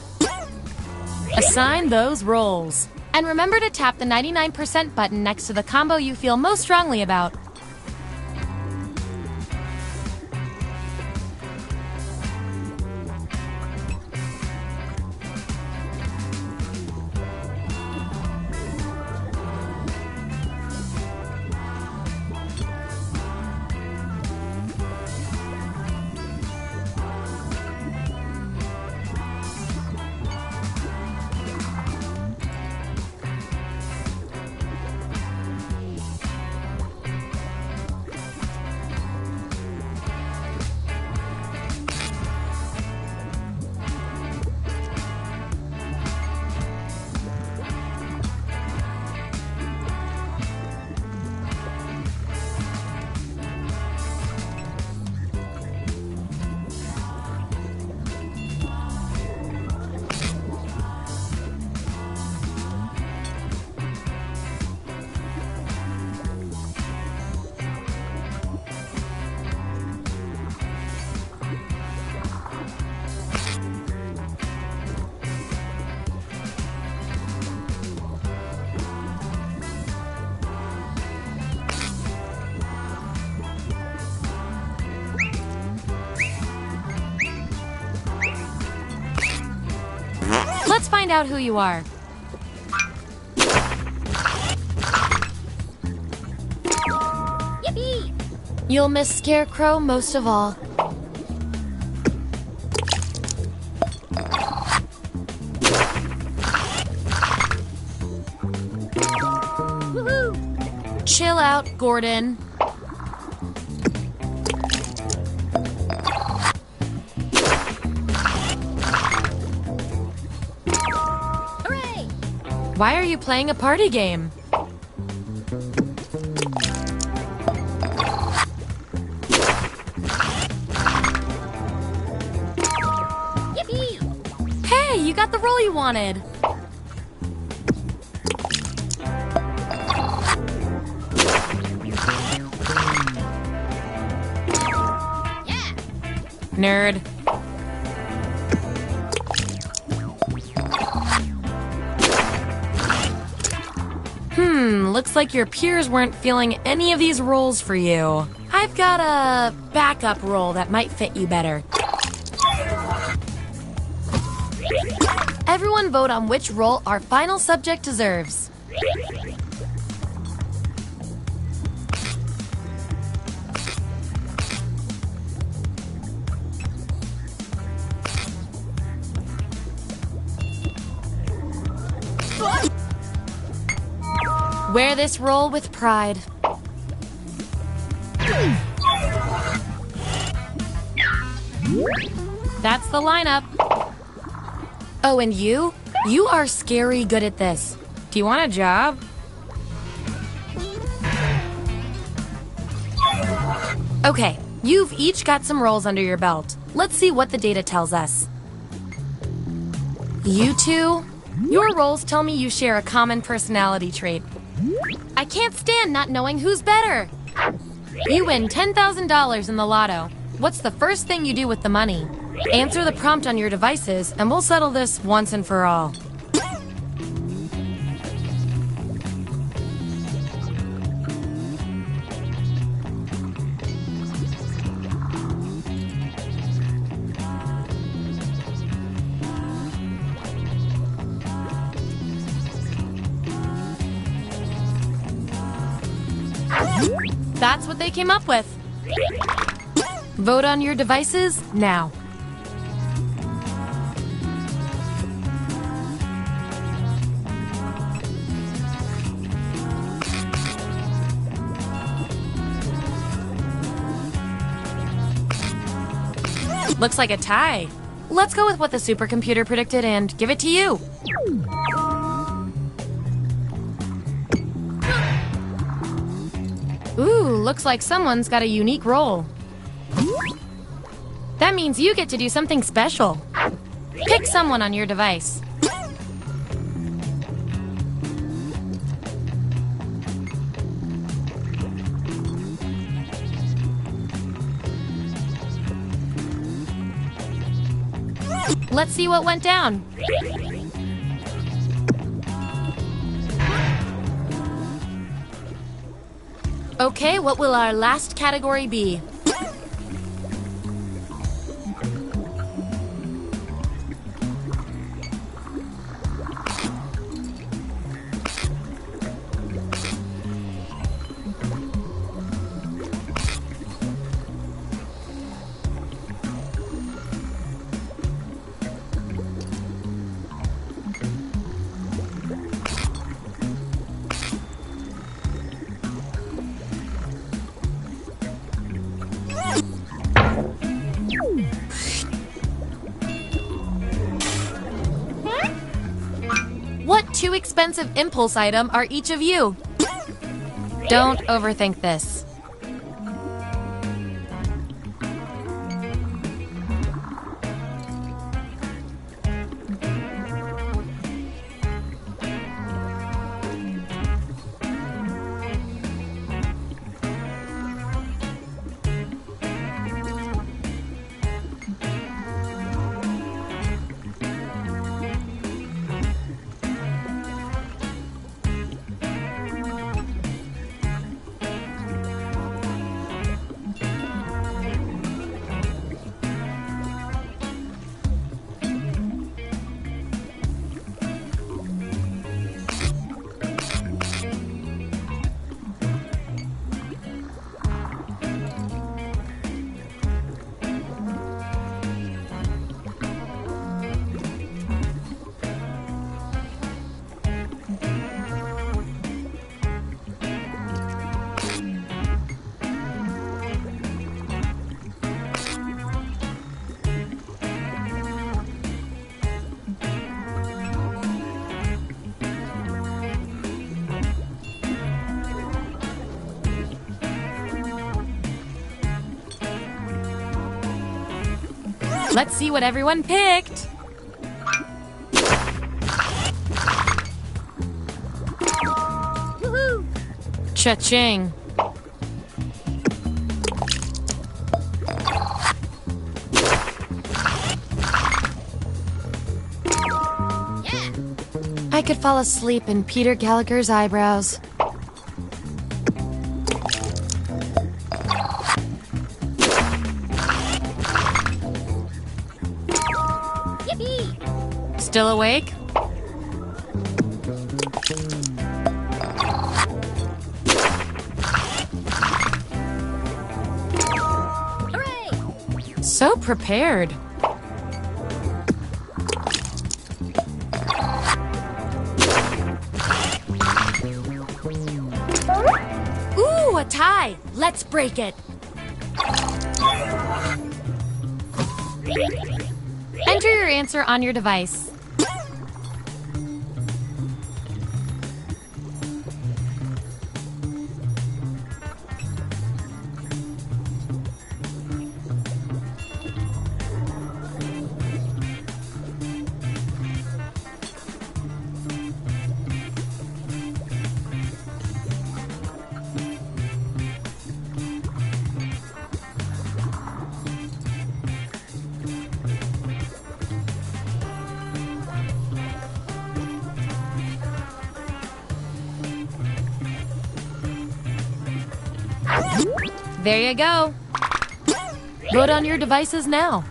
I: Assign those roles. And remember to tap the 99% button next to the combo you feel most strongly about. Let's find out who you are.
F: Yippee!
I: You'll miss Scarecrow most of all.
F: Woohoo!
I: Chill out, Gordon.
F: Hooray!
I: Why are you playing a party game?
F: Yippee!
I: Hey, you got the role you wanted.
F: Yeah!
I: Nerd. Looks like your peers weren't feeling any of these roles for you. I've got a backup role that might fit you better. Everyone vote on which role our final subject deserves. Wear this role with pride. That's the lineup. Oh, and you? You are scary good at this. Do you want a job? Okay, you've each got some roles under your belt. Let's see what the data tells us. You two? Your roles tell me you share a common personality trait. I can't stand not knowing who's better. You win $10,000 in the lotto. What's the first thing you do with the money? Answer the prompt on your devices, and we'll settle this once and for all. That's what they came up with. Vote on your devices now. Looks like a tie. Let's go with what the supercomputer predicted and give it to you. Ooh, looks like someone's got a unique role. That means you get to do something special. Pick someone on your device. Let's see what went down. Okay, what will our last category be? What two expensive impulse item are each of you? Don't overthink this. Let's see what everyone picked. Woohoo! Cha-ching. Yeah. I could fall asleep in Peter Gallagher's eyebrows. Still awake? Hooray! So prepared. Ooh, a tie! Let's break it. Enter your answer on your device. There you go. Vote on your devices now.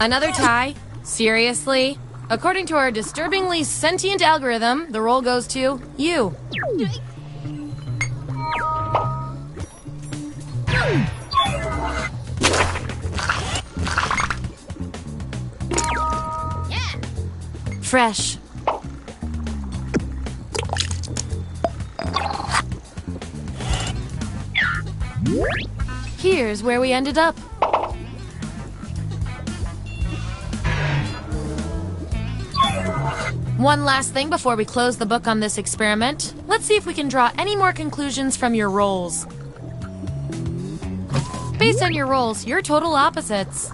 I: Another tie? Seriously? According to our disturbingly sentient algorithm, the roll goes to you. Yeah. Fresh. Here's where we ended up. One last thing before we close the book on this experiment. Let's see if we can draw any more conclusions from your rolls. Based on your roles, you're total opposites.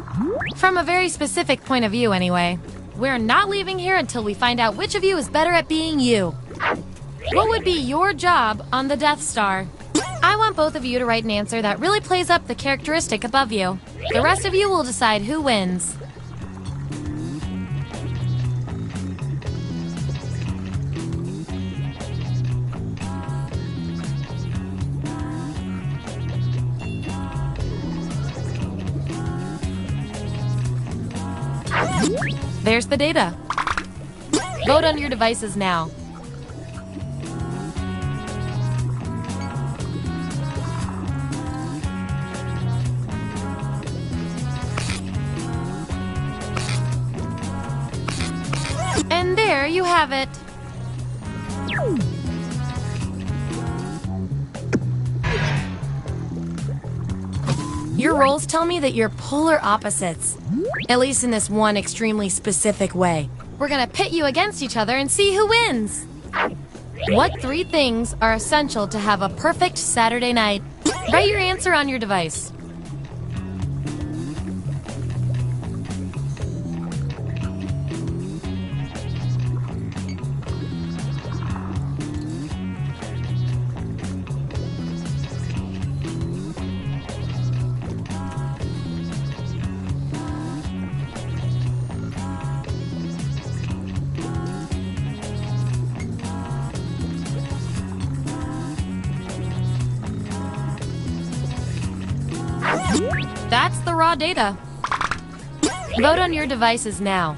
I: From a very specific point of view, anyway. We're not leaving here until we find out which of you is better at being you. What would be your job on the Death Star? I want both of you to write an answer that really plays up the characteristic above you. The rest of you will decide who wins. There's the data. Vote on your devices now. And there you have it. Your roles tell me that you're polar opposites. At least in this one extremely specific way. We're gonna pit you against each other and see who wins. What 3 things are essential to have a perfect Saturday night? Write your answer on your device. That's the raw data. Vote on your devices now.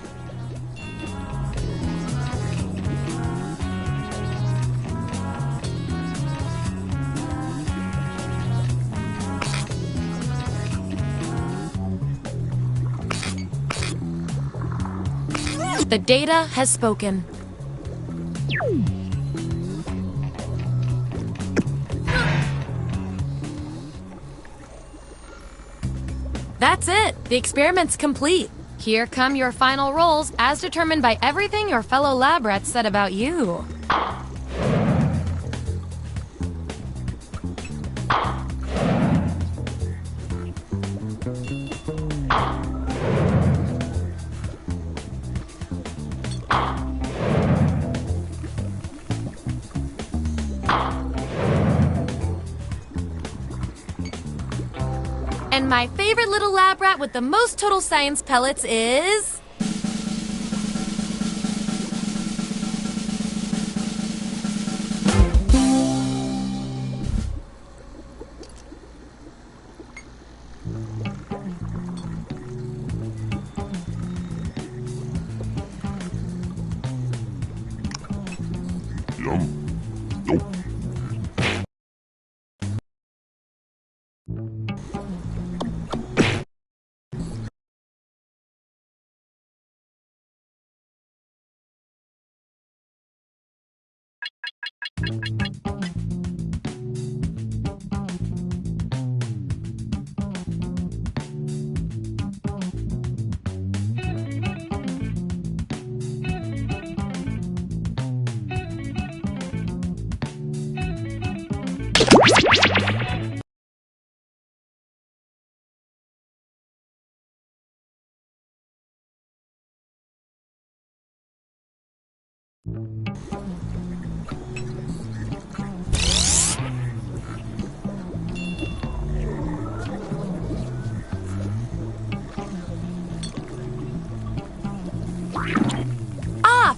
I: The data has spoken. That's it! The experiment's complete. Here come your final rolls as determined by everything your fellow lab rats said about you. And my favorite little lab rat with the most total science pellets is...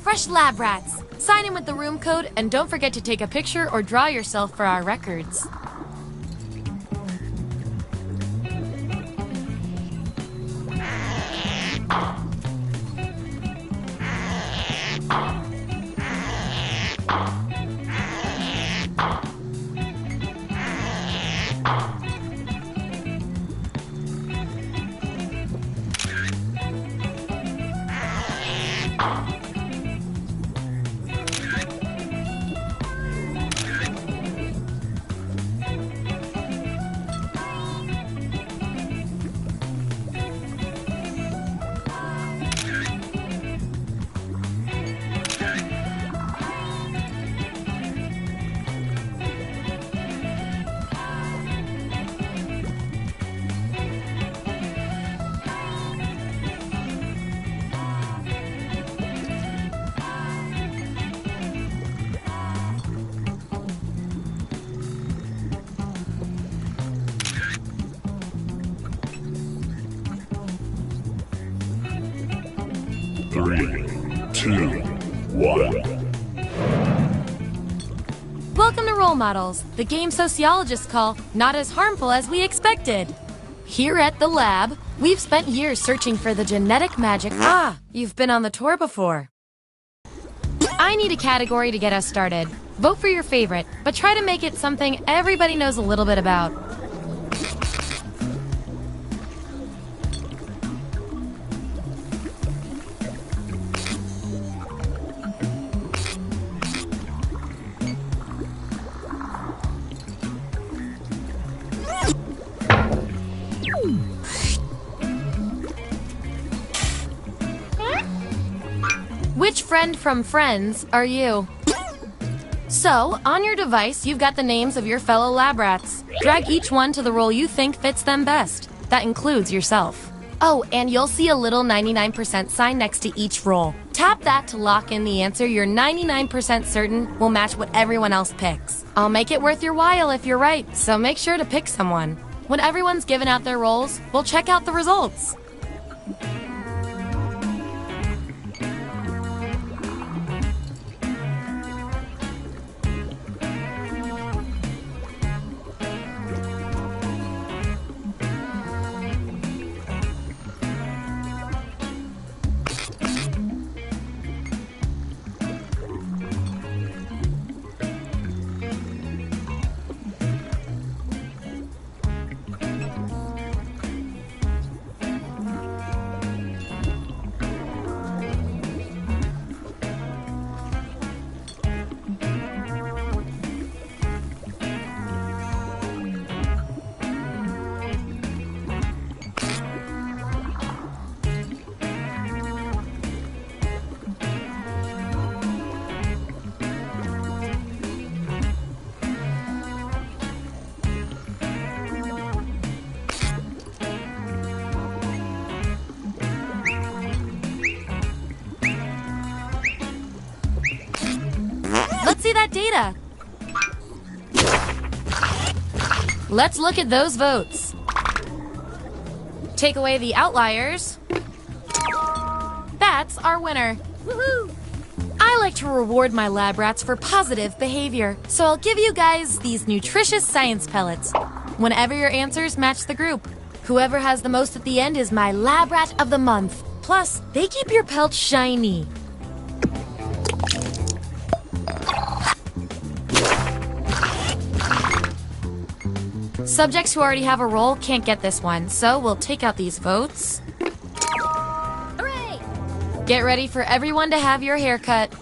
I: Fresh lab rats. Sign in with the room code and don't forget to take a picture or draw yourself for our records.
J: 2, 1.
I: Welcome to Role Models, the game sociologists call not as harmful as we expected. Here at the lab, we've spent years searching for the genetic magic. Ah, you've been on the tour before. I need a category to get us started. Vote for your favorite, but try to make it something everybody knows a little bit about. Which friend from Friends are you? So, on your device, you've got the names of your fellow lab rats. Drag each one to the role you think fits them best. That includes yourself. Oh, and you'll see a little 99% sign next to each role. Tap that to lock in the answer you're 99% certain will match what everyone else picks. I'll make it worth your while if you're right, so make sure to pick someone. When everyone's given out their roles, we'll check out the results. Let's see that data. Let's look at those votes. Take away the outliers. That's our winner. Woohoo! I like to reward my lab rats for positive behavior, so I'll give you guys these nutritious science pellets whenever your answers match the group. Whoever has the most at the end is my lab rat of the month. Plus, they keep your pelt shiny. Subjects who already have a role can't get this one, so we'll take out these votes. Hooray! Get ready for everyone to have your haircut.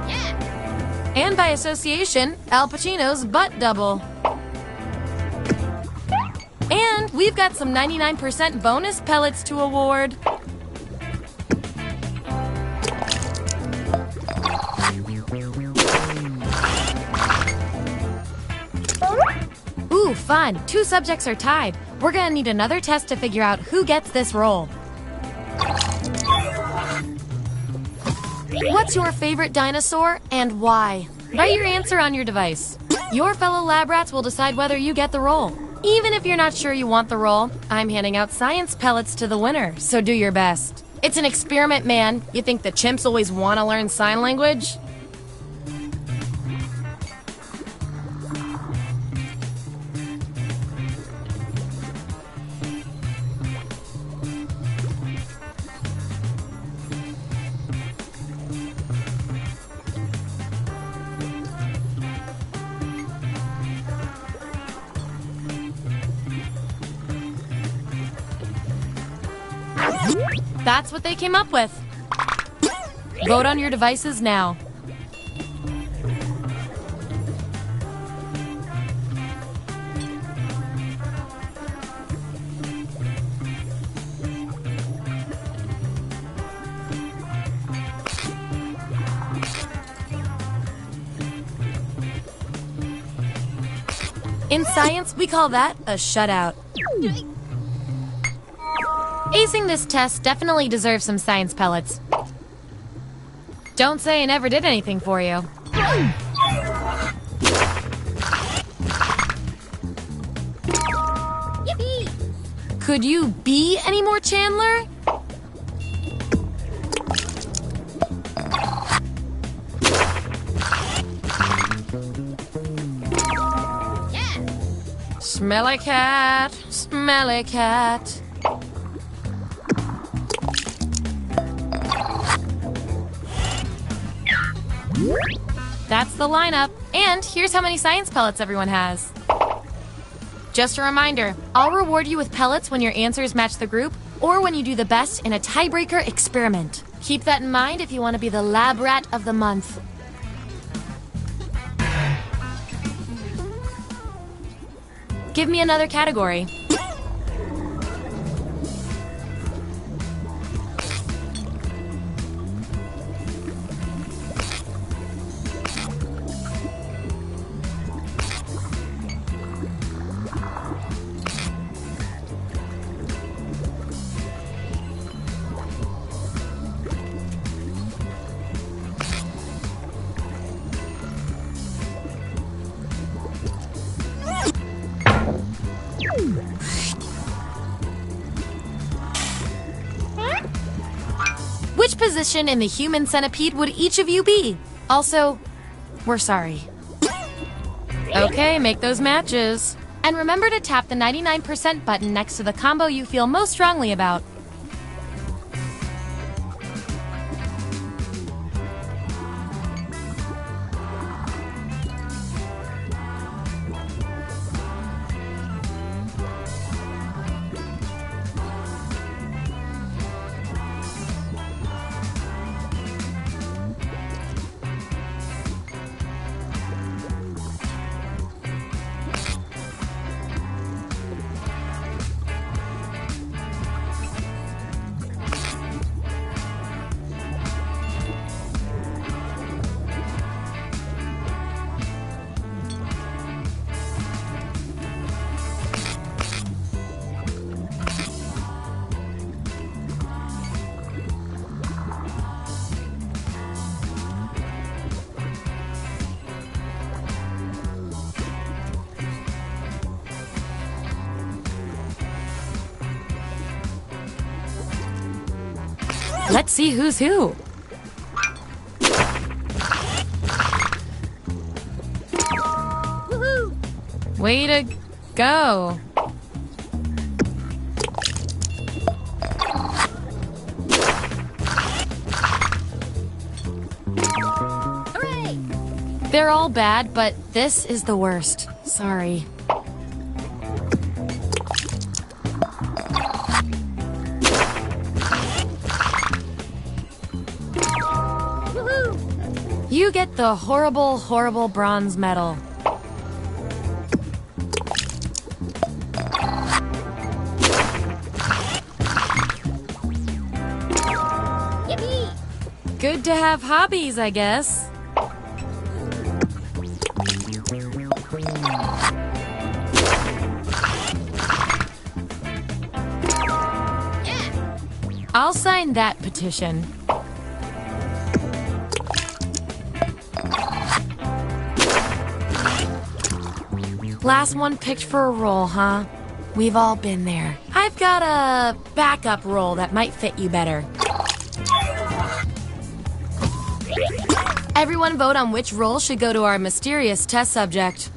I: Yeah. And by association, Al Pacino's butt double. And we've got some 99% bonus pellets to award. Ooh, fun. 2 subjects are tied. We're gonna need another test to figure out who gets this role. What's your favorite dinosaur and why? Write your answer on your device. Your fellow lab rats will decide whether you get the role. Even if you're not sure you want the role, I'm handing out science pellets to the winner, so do your best. It's an experiment, man. You think the chimps always want to learn sign language? That's what they came up with. Vote on your devices now. In science, we call that a shutout. Acing this test definitely deserves some science pellets. Don't say I never did anything for you. Could you be any more Chandler? Smelly cat, smelly cat. That's the lineup. And here's how many science pellets everyone has. Just a reminder, I'll reward you with pellets when your answers match the group or when you do the best in a tiebreaker experiment. Keep that in mind if you want to be the lab rat of the month. Give me another category. Which position in the human centipede would each of you be? Also, we're sorry. Okay, make those matches. And remember to tap the 99% button next to the combo you feel most strongly about. Let's see who's who. Woohoo! Way to go. Hooray! They're all bad, but this is the worst. Sorry. You get the horrible, horrible bronze medal. Yippee! Good to have hobbies, I guess. Yeah. I'll sign that petition. Last one picked for a role, huh? We've all been there. I've got a backup role that might fit you better. Everyone vote on which role should go to our mysterious test subject.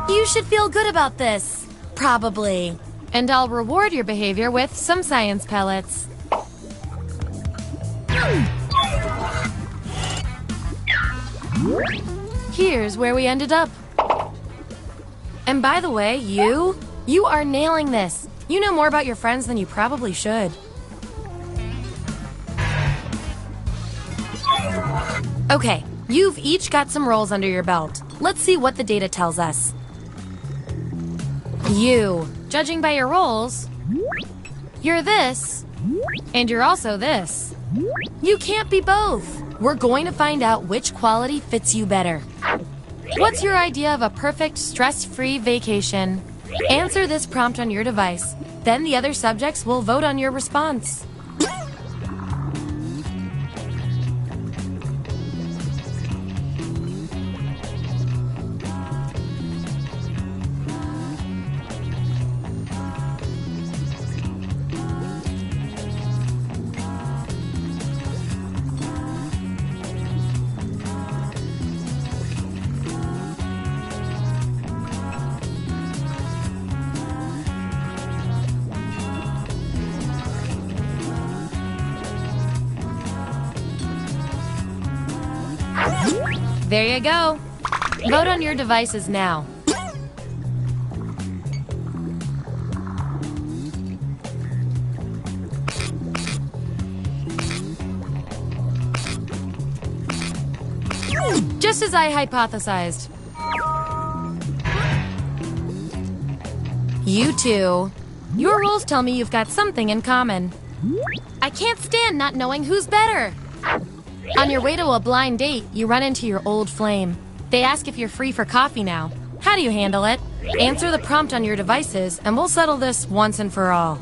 I: You should feel good about this. Probably. And I'll reward your behavior with some science pellets. Here's where we ended up. And by the way, you are nailing this. You know more about your friends than you probably should. Okay, you've each got some roles under your belt. Let's see what the data tells us. You, judging by your roles, you're this, and you're also this. You can't be both. We're going to find out which quality fits you better. What's your idea of a perfect stress-free vacation? Answer this prompt on your device. Then the other subjects will vote on your response. There you go. Vote on your devices now. Just as I hypothesized. You two. Your rules tell me you've got something in common. I can't stand not knowing who's better. On your way to a blind date, you run into your old flame. They ask if you're free for coffee now. How do you handle it? Answer the prompt on your devices, and we'll settle this once and for all.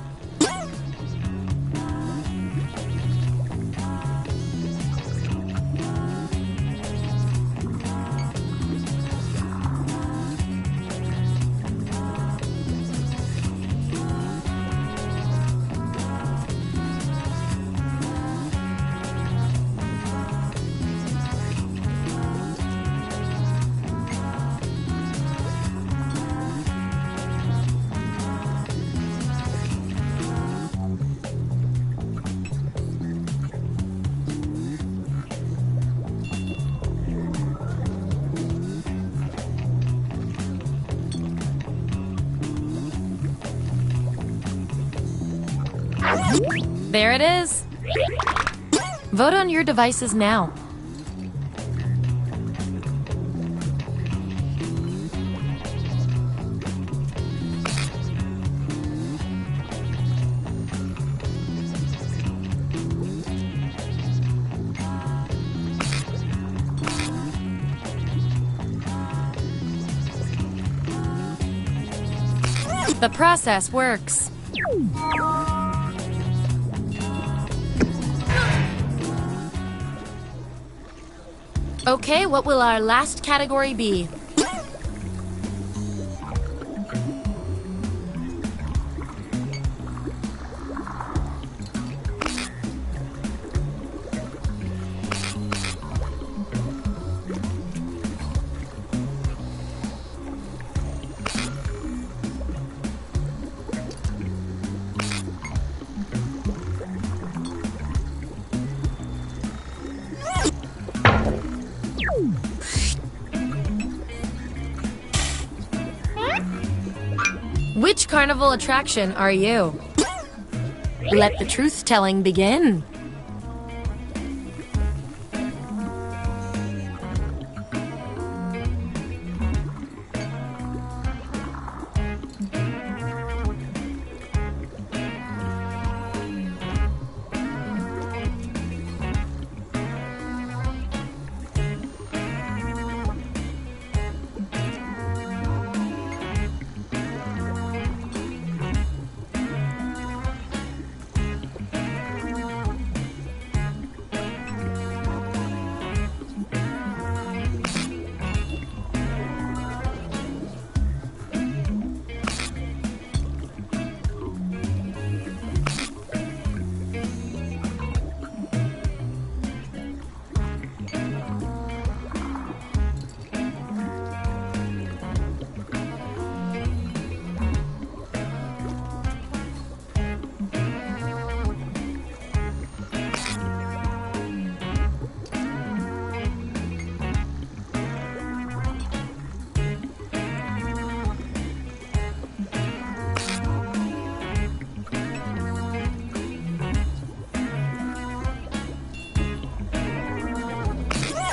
I: There it is. Vote on your devices now. The process works. Okay, what will our last category be? Which carnival attraction are you? Let the truth-telling begin.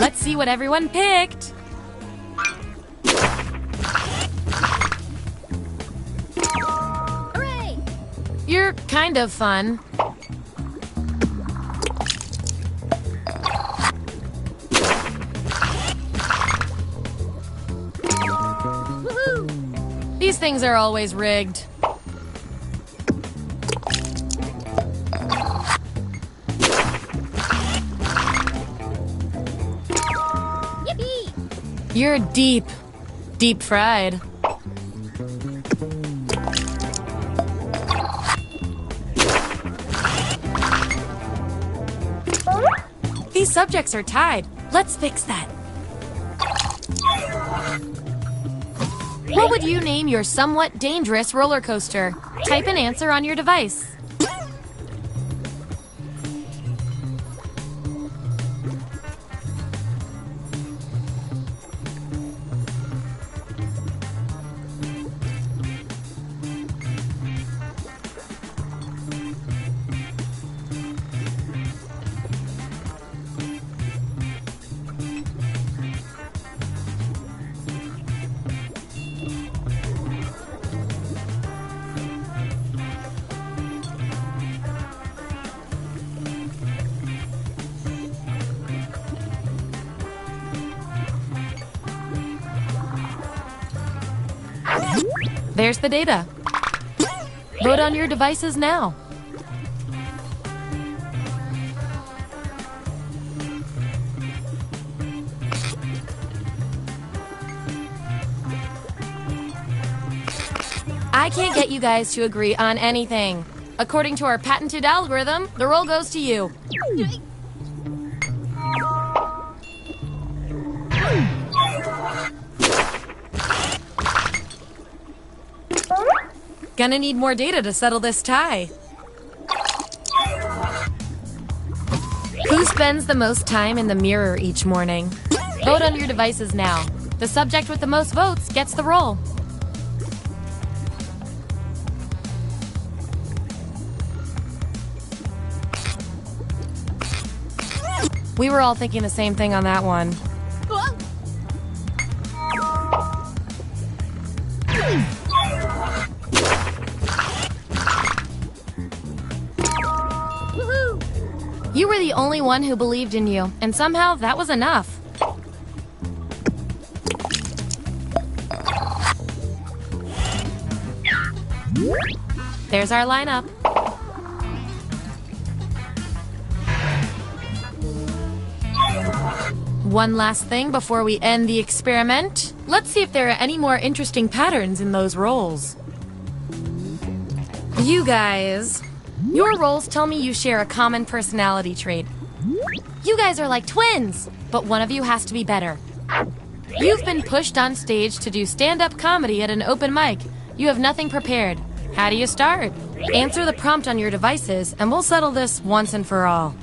I: Let's see what everyone picked. Hooray! You're kind of fun. These things things are always rigged. You're deep fried. These subjects are tied. Let's fix that. What would you name your somewhat dangerous roller coaster? Type an answer on your device. There's the data. Vote on your devices now. I can't get you guys to agree on anything. According to our patented algorithm, the roll goes to you. Gonna need more data to settle this tie. Who spends the most time in the mirror each morning? Vote on your devices now. The subject with the most votes gets the roll. We were all thinking the same thing on that one. You were the only one who believed in you, and somehow that was enough. There's our lineup. One last thing before we end the experiment. Let's see if there are any more interesting patterns in those roles. You guys, your roles tell me you share a common personality trait. You guys are like twins, but one of you has to be better. You've been pushed on stage to do stand-up comedy at an open mic. You have nothing prepared. How do you start? Answer the prompt on your devices, and we'll settle this once and for all.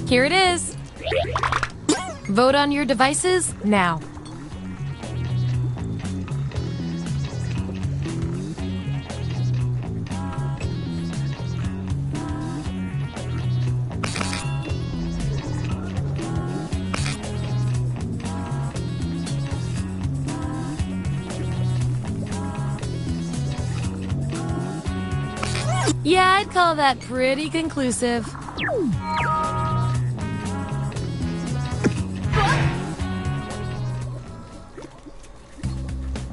I: Here it is. Vote on your devices now. Yeah, I'd call that pretty conclusive.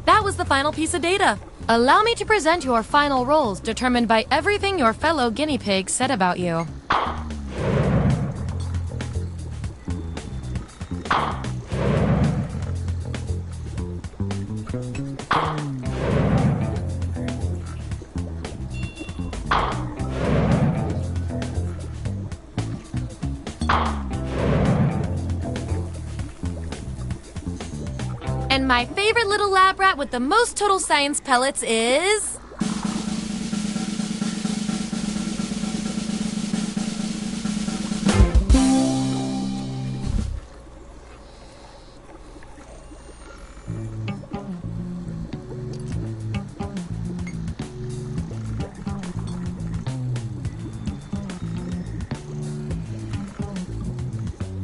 I: That was the final piece of data. Allow me to present your final roles determined by everything your fellow guinea pigs said about you. And my favorite little lab rat with the most total science pellets is...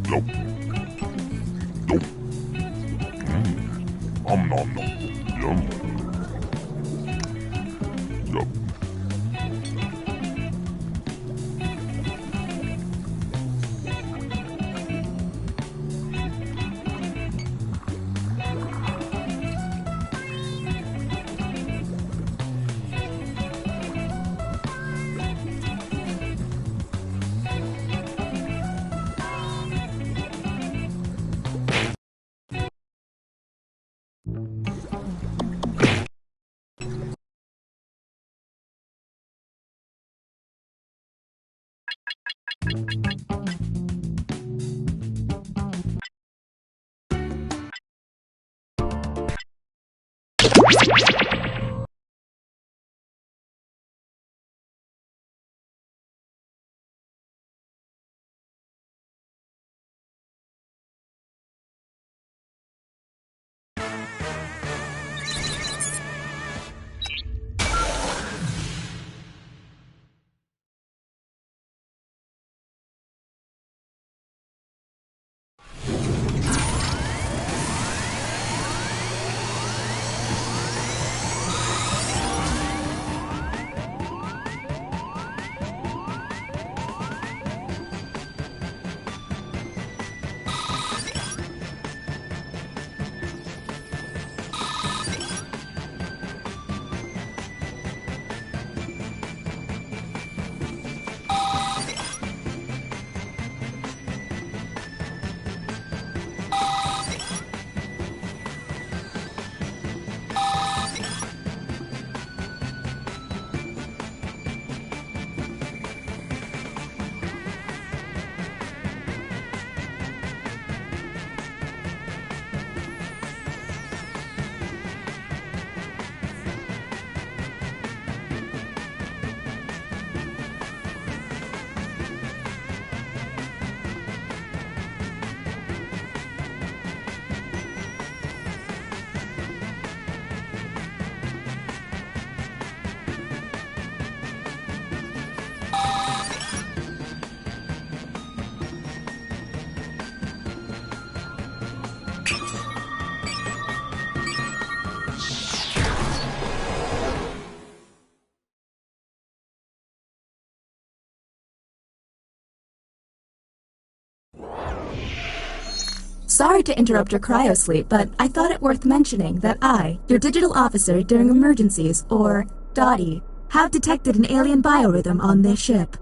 J: Nope. Nope. Nom nom nom. Yum. Yup.
H: Sorry to interrupt your cryosleep, but I thought it worth mentioning that I, your digital officer during emergencies, or DOTI, have detected an alien biorhythm on this ship.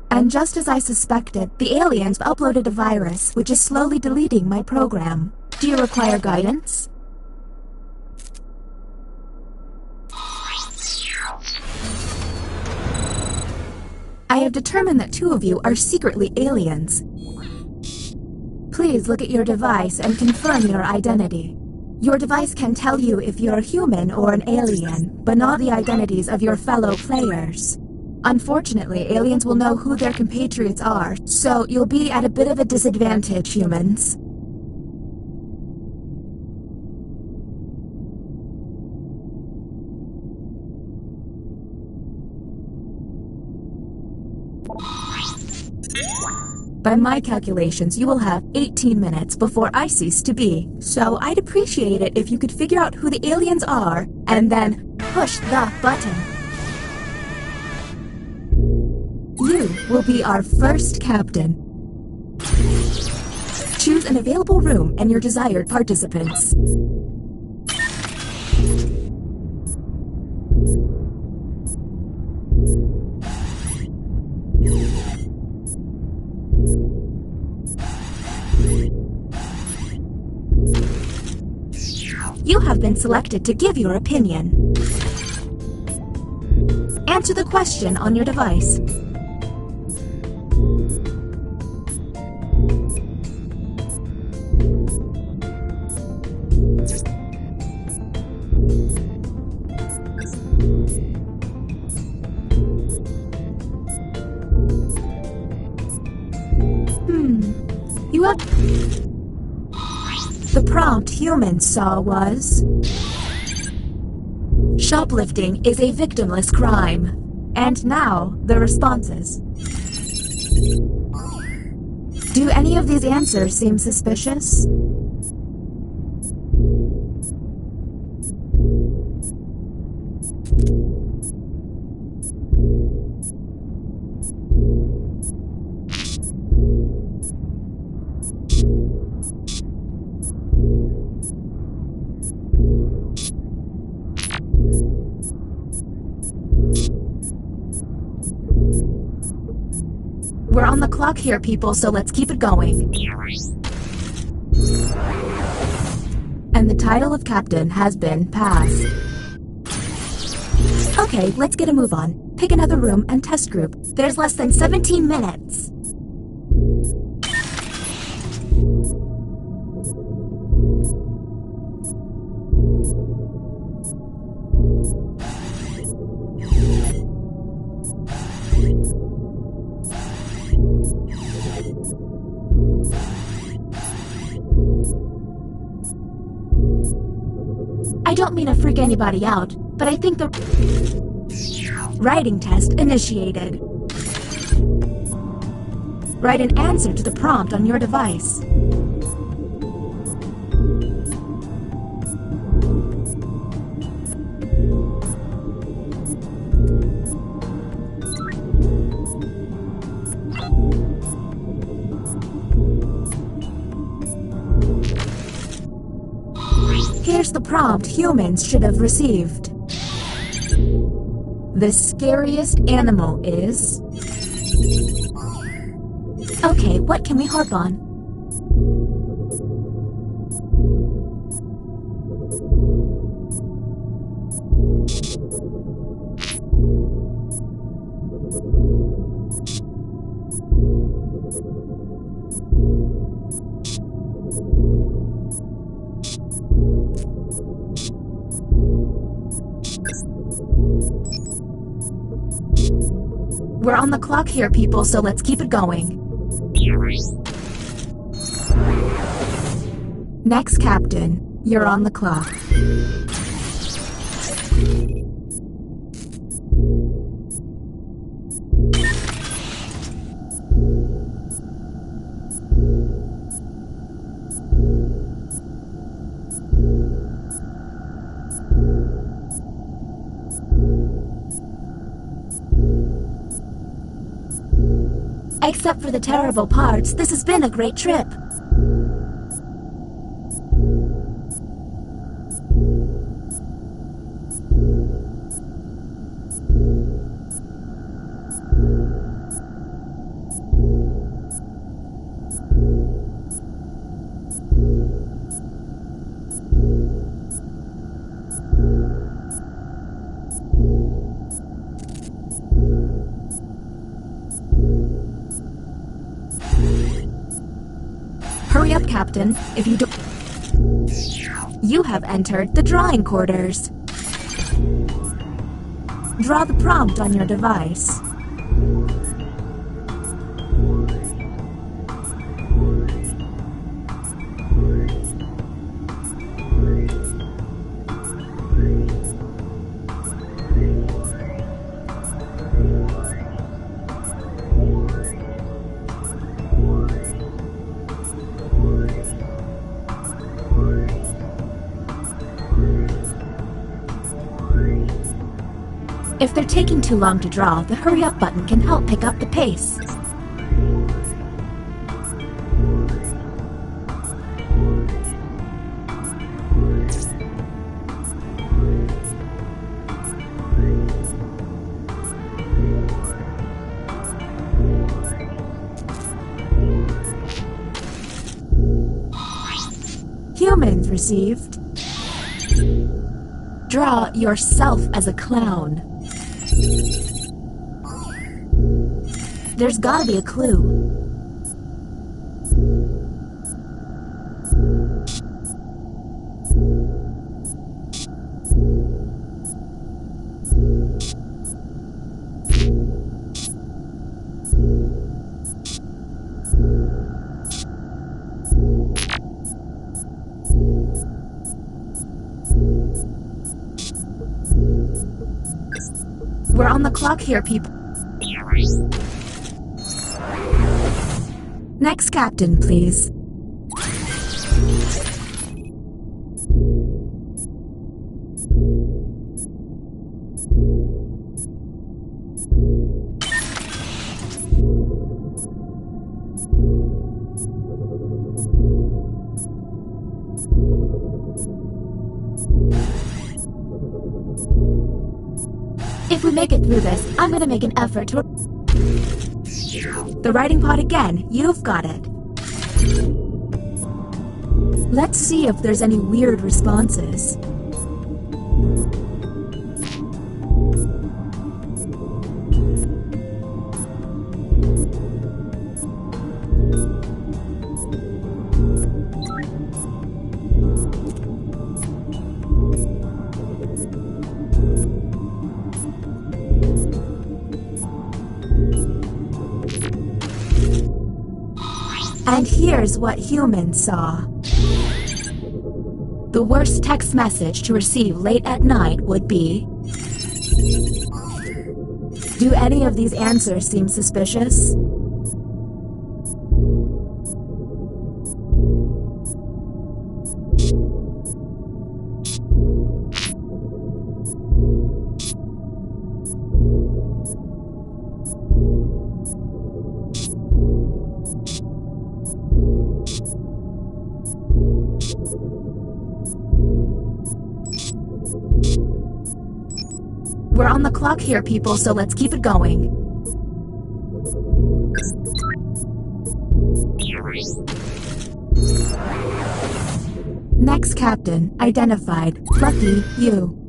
H: And just as I suspected, the aliens uploaded a virus which is slowly deleting my program. Do you require guidance? I have determined that two of you are secretly aliens. Please look at your device and confirm your identity. Your device can tell you if you're human or an alien, but not the identities of your fellow players. Unfortunately, aliens will know who their compatriots are, so you'll be at a bit of a disadvantage, humans. By my calculations, you will have 18 minutes before I cease to be, so I'd appreciate it if you could figure out who the aliens are, and then push the button. You will be our first captain. Choose an available room and your desired participants. You have been selected to give your opinion. Answer the question on your device. What? The prompt humans saw was... shoplifting is a victimless crime. And now, the responses. Do any of these answers seem suspicious? We're on the clock here, people, so let's keep it going. And the title of captain has been passed. Okay, let's get a move on. Pick another room and test group. There's less than 17 minutes. I don't mean to freak anybody out, but I think the writing test initiated. Write an answer to the prompt on your device. Here's the prompt humans should have received. The scariest animal is... Okay, what can we harp on? We're on the clock here, people, so let's keep it going. Next, Captain, you're on the clock. Except for the terrible parts, this has been a great trip. Hurry up, Captain. If you do... You have entered the drawing quarters. Draw the prompt on your device. If they're taking too long to draw, the hurry up button can help pick up the pace. Humans received. Draw yourself as a clown. There's gotta be a clue. We're on the clock here, people. Next captain, please. If we make it through this, I'm gonna make an effort to... The writing pod again. You've got it. Let's see if there's any weird responses. And here's what humans saw. The worst text message to receive late at night would be... Do any of these answers seem suspicious? We're on the clock here, people, so let's keep it going. Next captain, identified. Lucky you.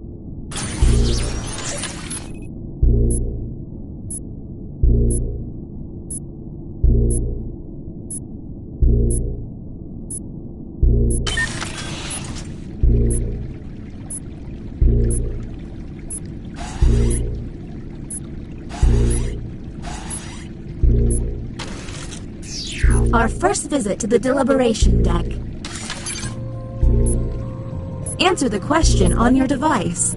H: Our first visit to the deliberation deck. Answer the question on your device.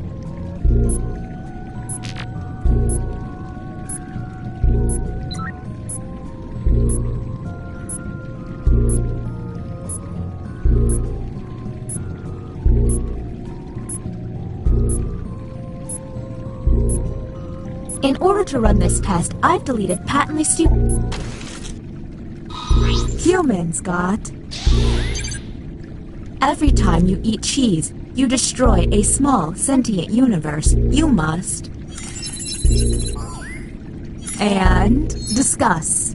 H: In order to run this test, I've deleted patently stupid... Humans got. Every time you eat cheese, you destroy a small sentient universe. You must. And discuss.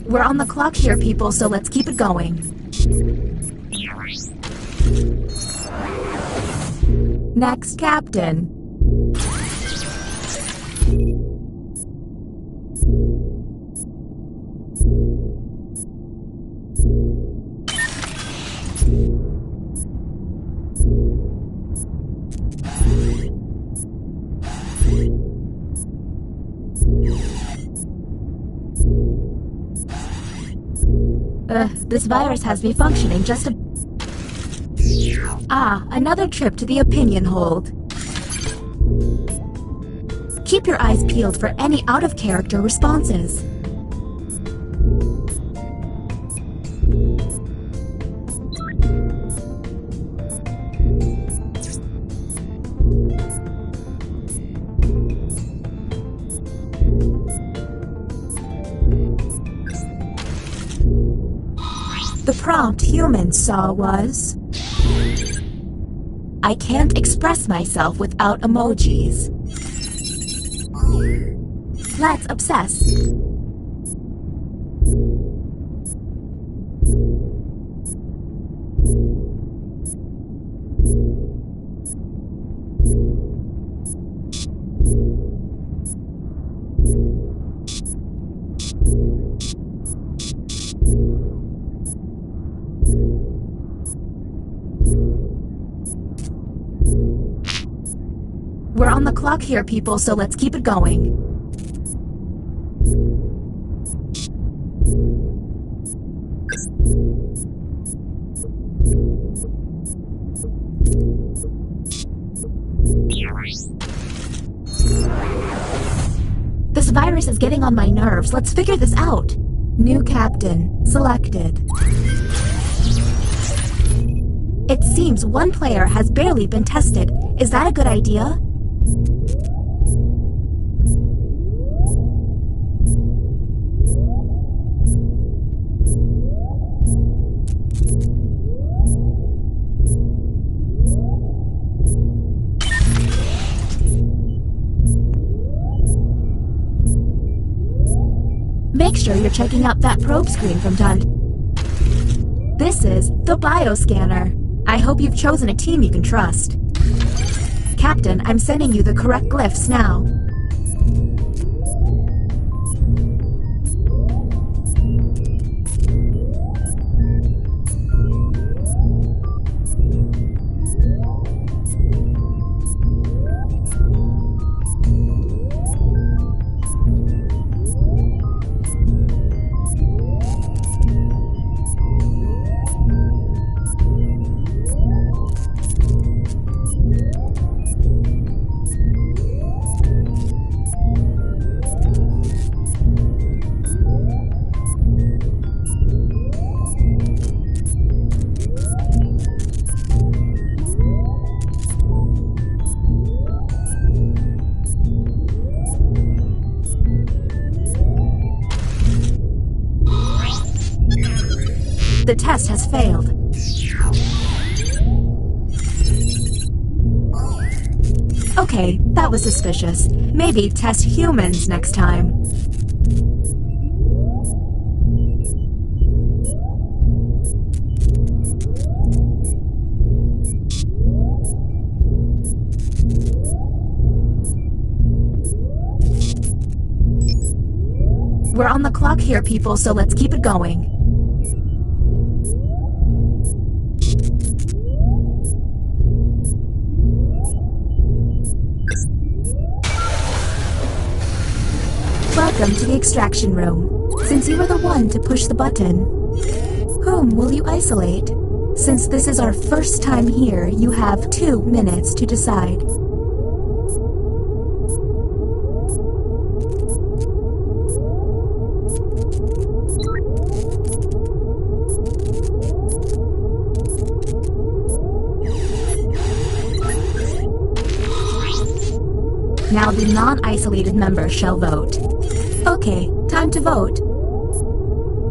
H: We're on the clock here, people, so let's keep it going. Next captain. This virus has me functioning just a... Ah, another trip to the opinion hold. Keep your eyes peeled for any out-of-character responses. The prompt humans saw was... I can't express myself without emojis. Let's obsess. clock here, people, so let's keep it going. This virus is getting on my nerves. Let's figure this out. New captain selected. It seems one player has barely been tested. Is that a good idea? Make sure you're checking out that probe screen from time. This is the bioscanner. I hope you've chosen a team you can trust. Captain, I'm sending you the correct glyphs now. The test has failed. Okay, that was suspicious. Maybe test humans next time. We're on the clock here, people, so let's keep it going. Welcome to the extraction room. Since you were the one to push the button, whom will you isolate? Since this is our first time here, you have 2 minutes to decide. Now the non-isolated members shall vote. Okay, time to vote.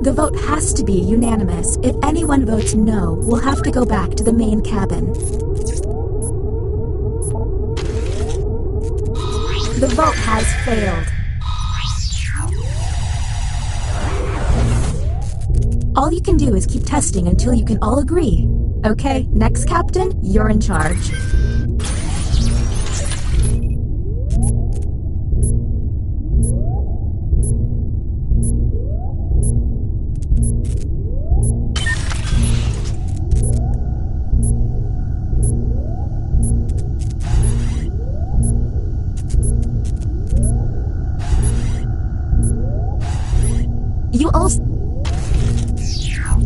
H: The vote has to be unanimous. If anyone votes no, we'll have to go back to the main cabin. The vote has failed. All you can do is keep testing until you can all agree. Okay, next captain, you're in charge. You also...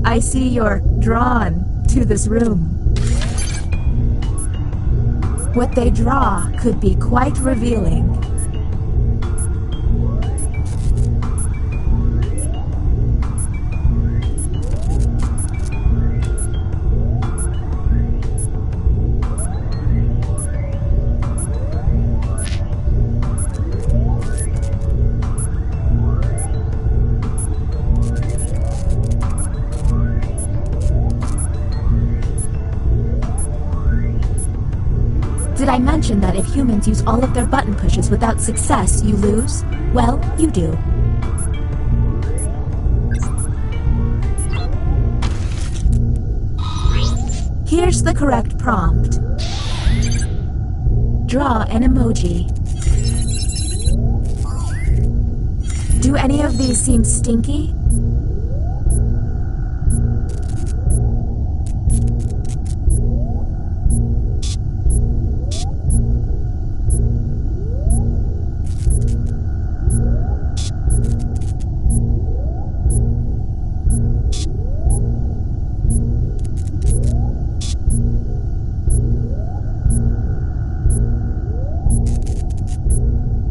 H: I see you're drawn to this room. What they draw could be quite revealing. Did I mention that if humans use all of their button pushes without success, you lose? Well, you do. Here's the correct prompt. Draw an emoji. Do any of these seem stinky?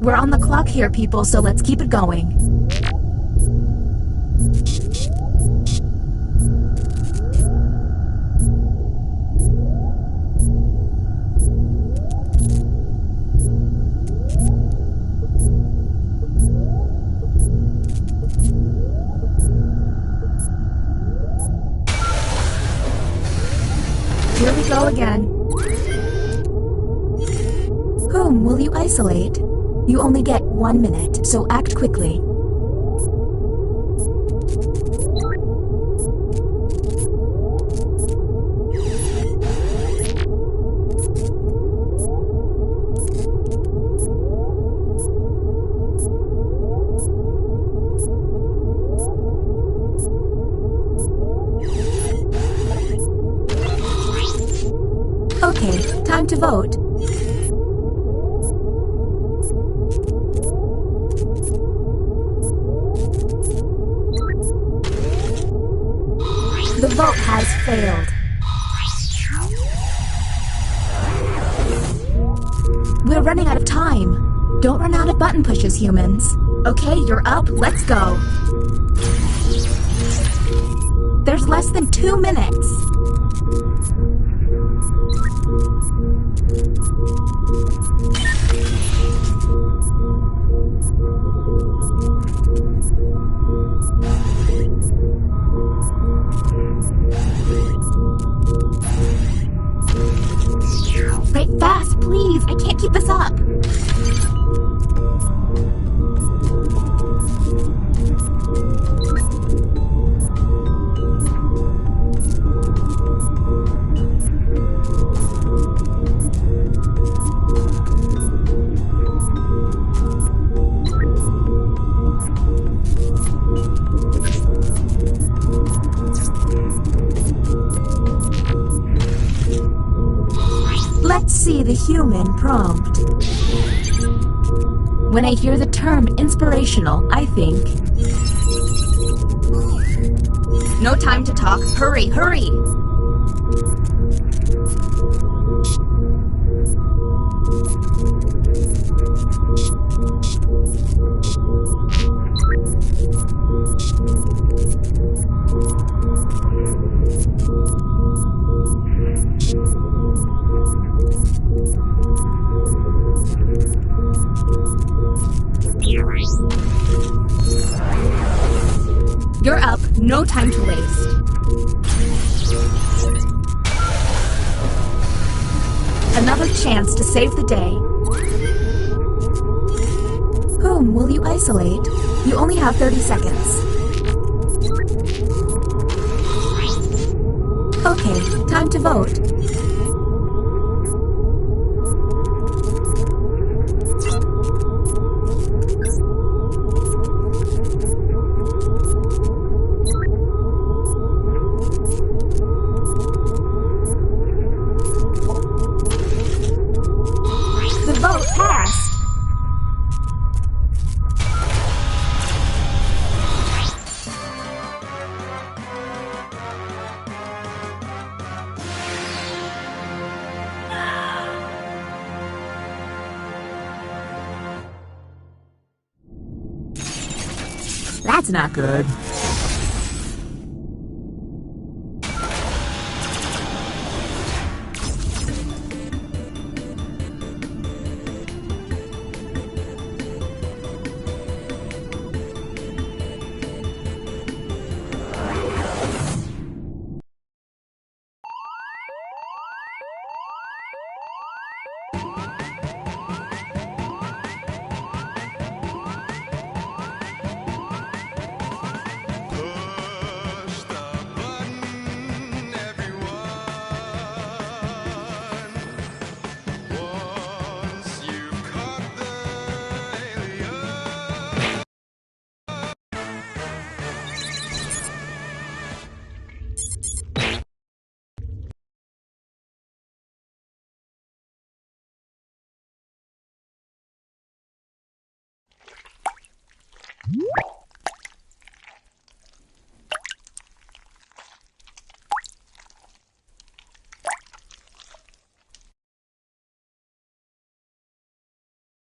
H: We're on the clock here, people, so let's keep it going. Here we go again. Whom will you isolate? You only get 1 minute, so act quickly. Okay, time to vote. The vote has failed. We're running out of time. Don't run out of button pushes, humans. Okay, you're up. Let's go. There's less than 2 minutes. Right, fast, please. I can't keep this up. Let's see the human prompt. When I hear the term inspirational, I think... No time to talk. Hurry, hurry! You're up. No time to waste. Another chance to save the day. Whom will you isolate? You only have 30 seconds. Okay, time to vote. The vote passed.
G: That's not good.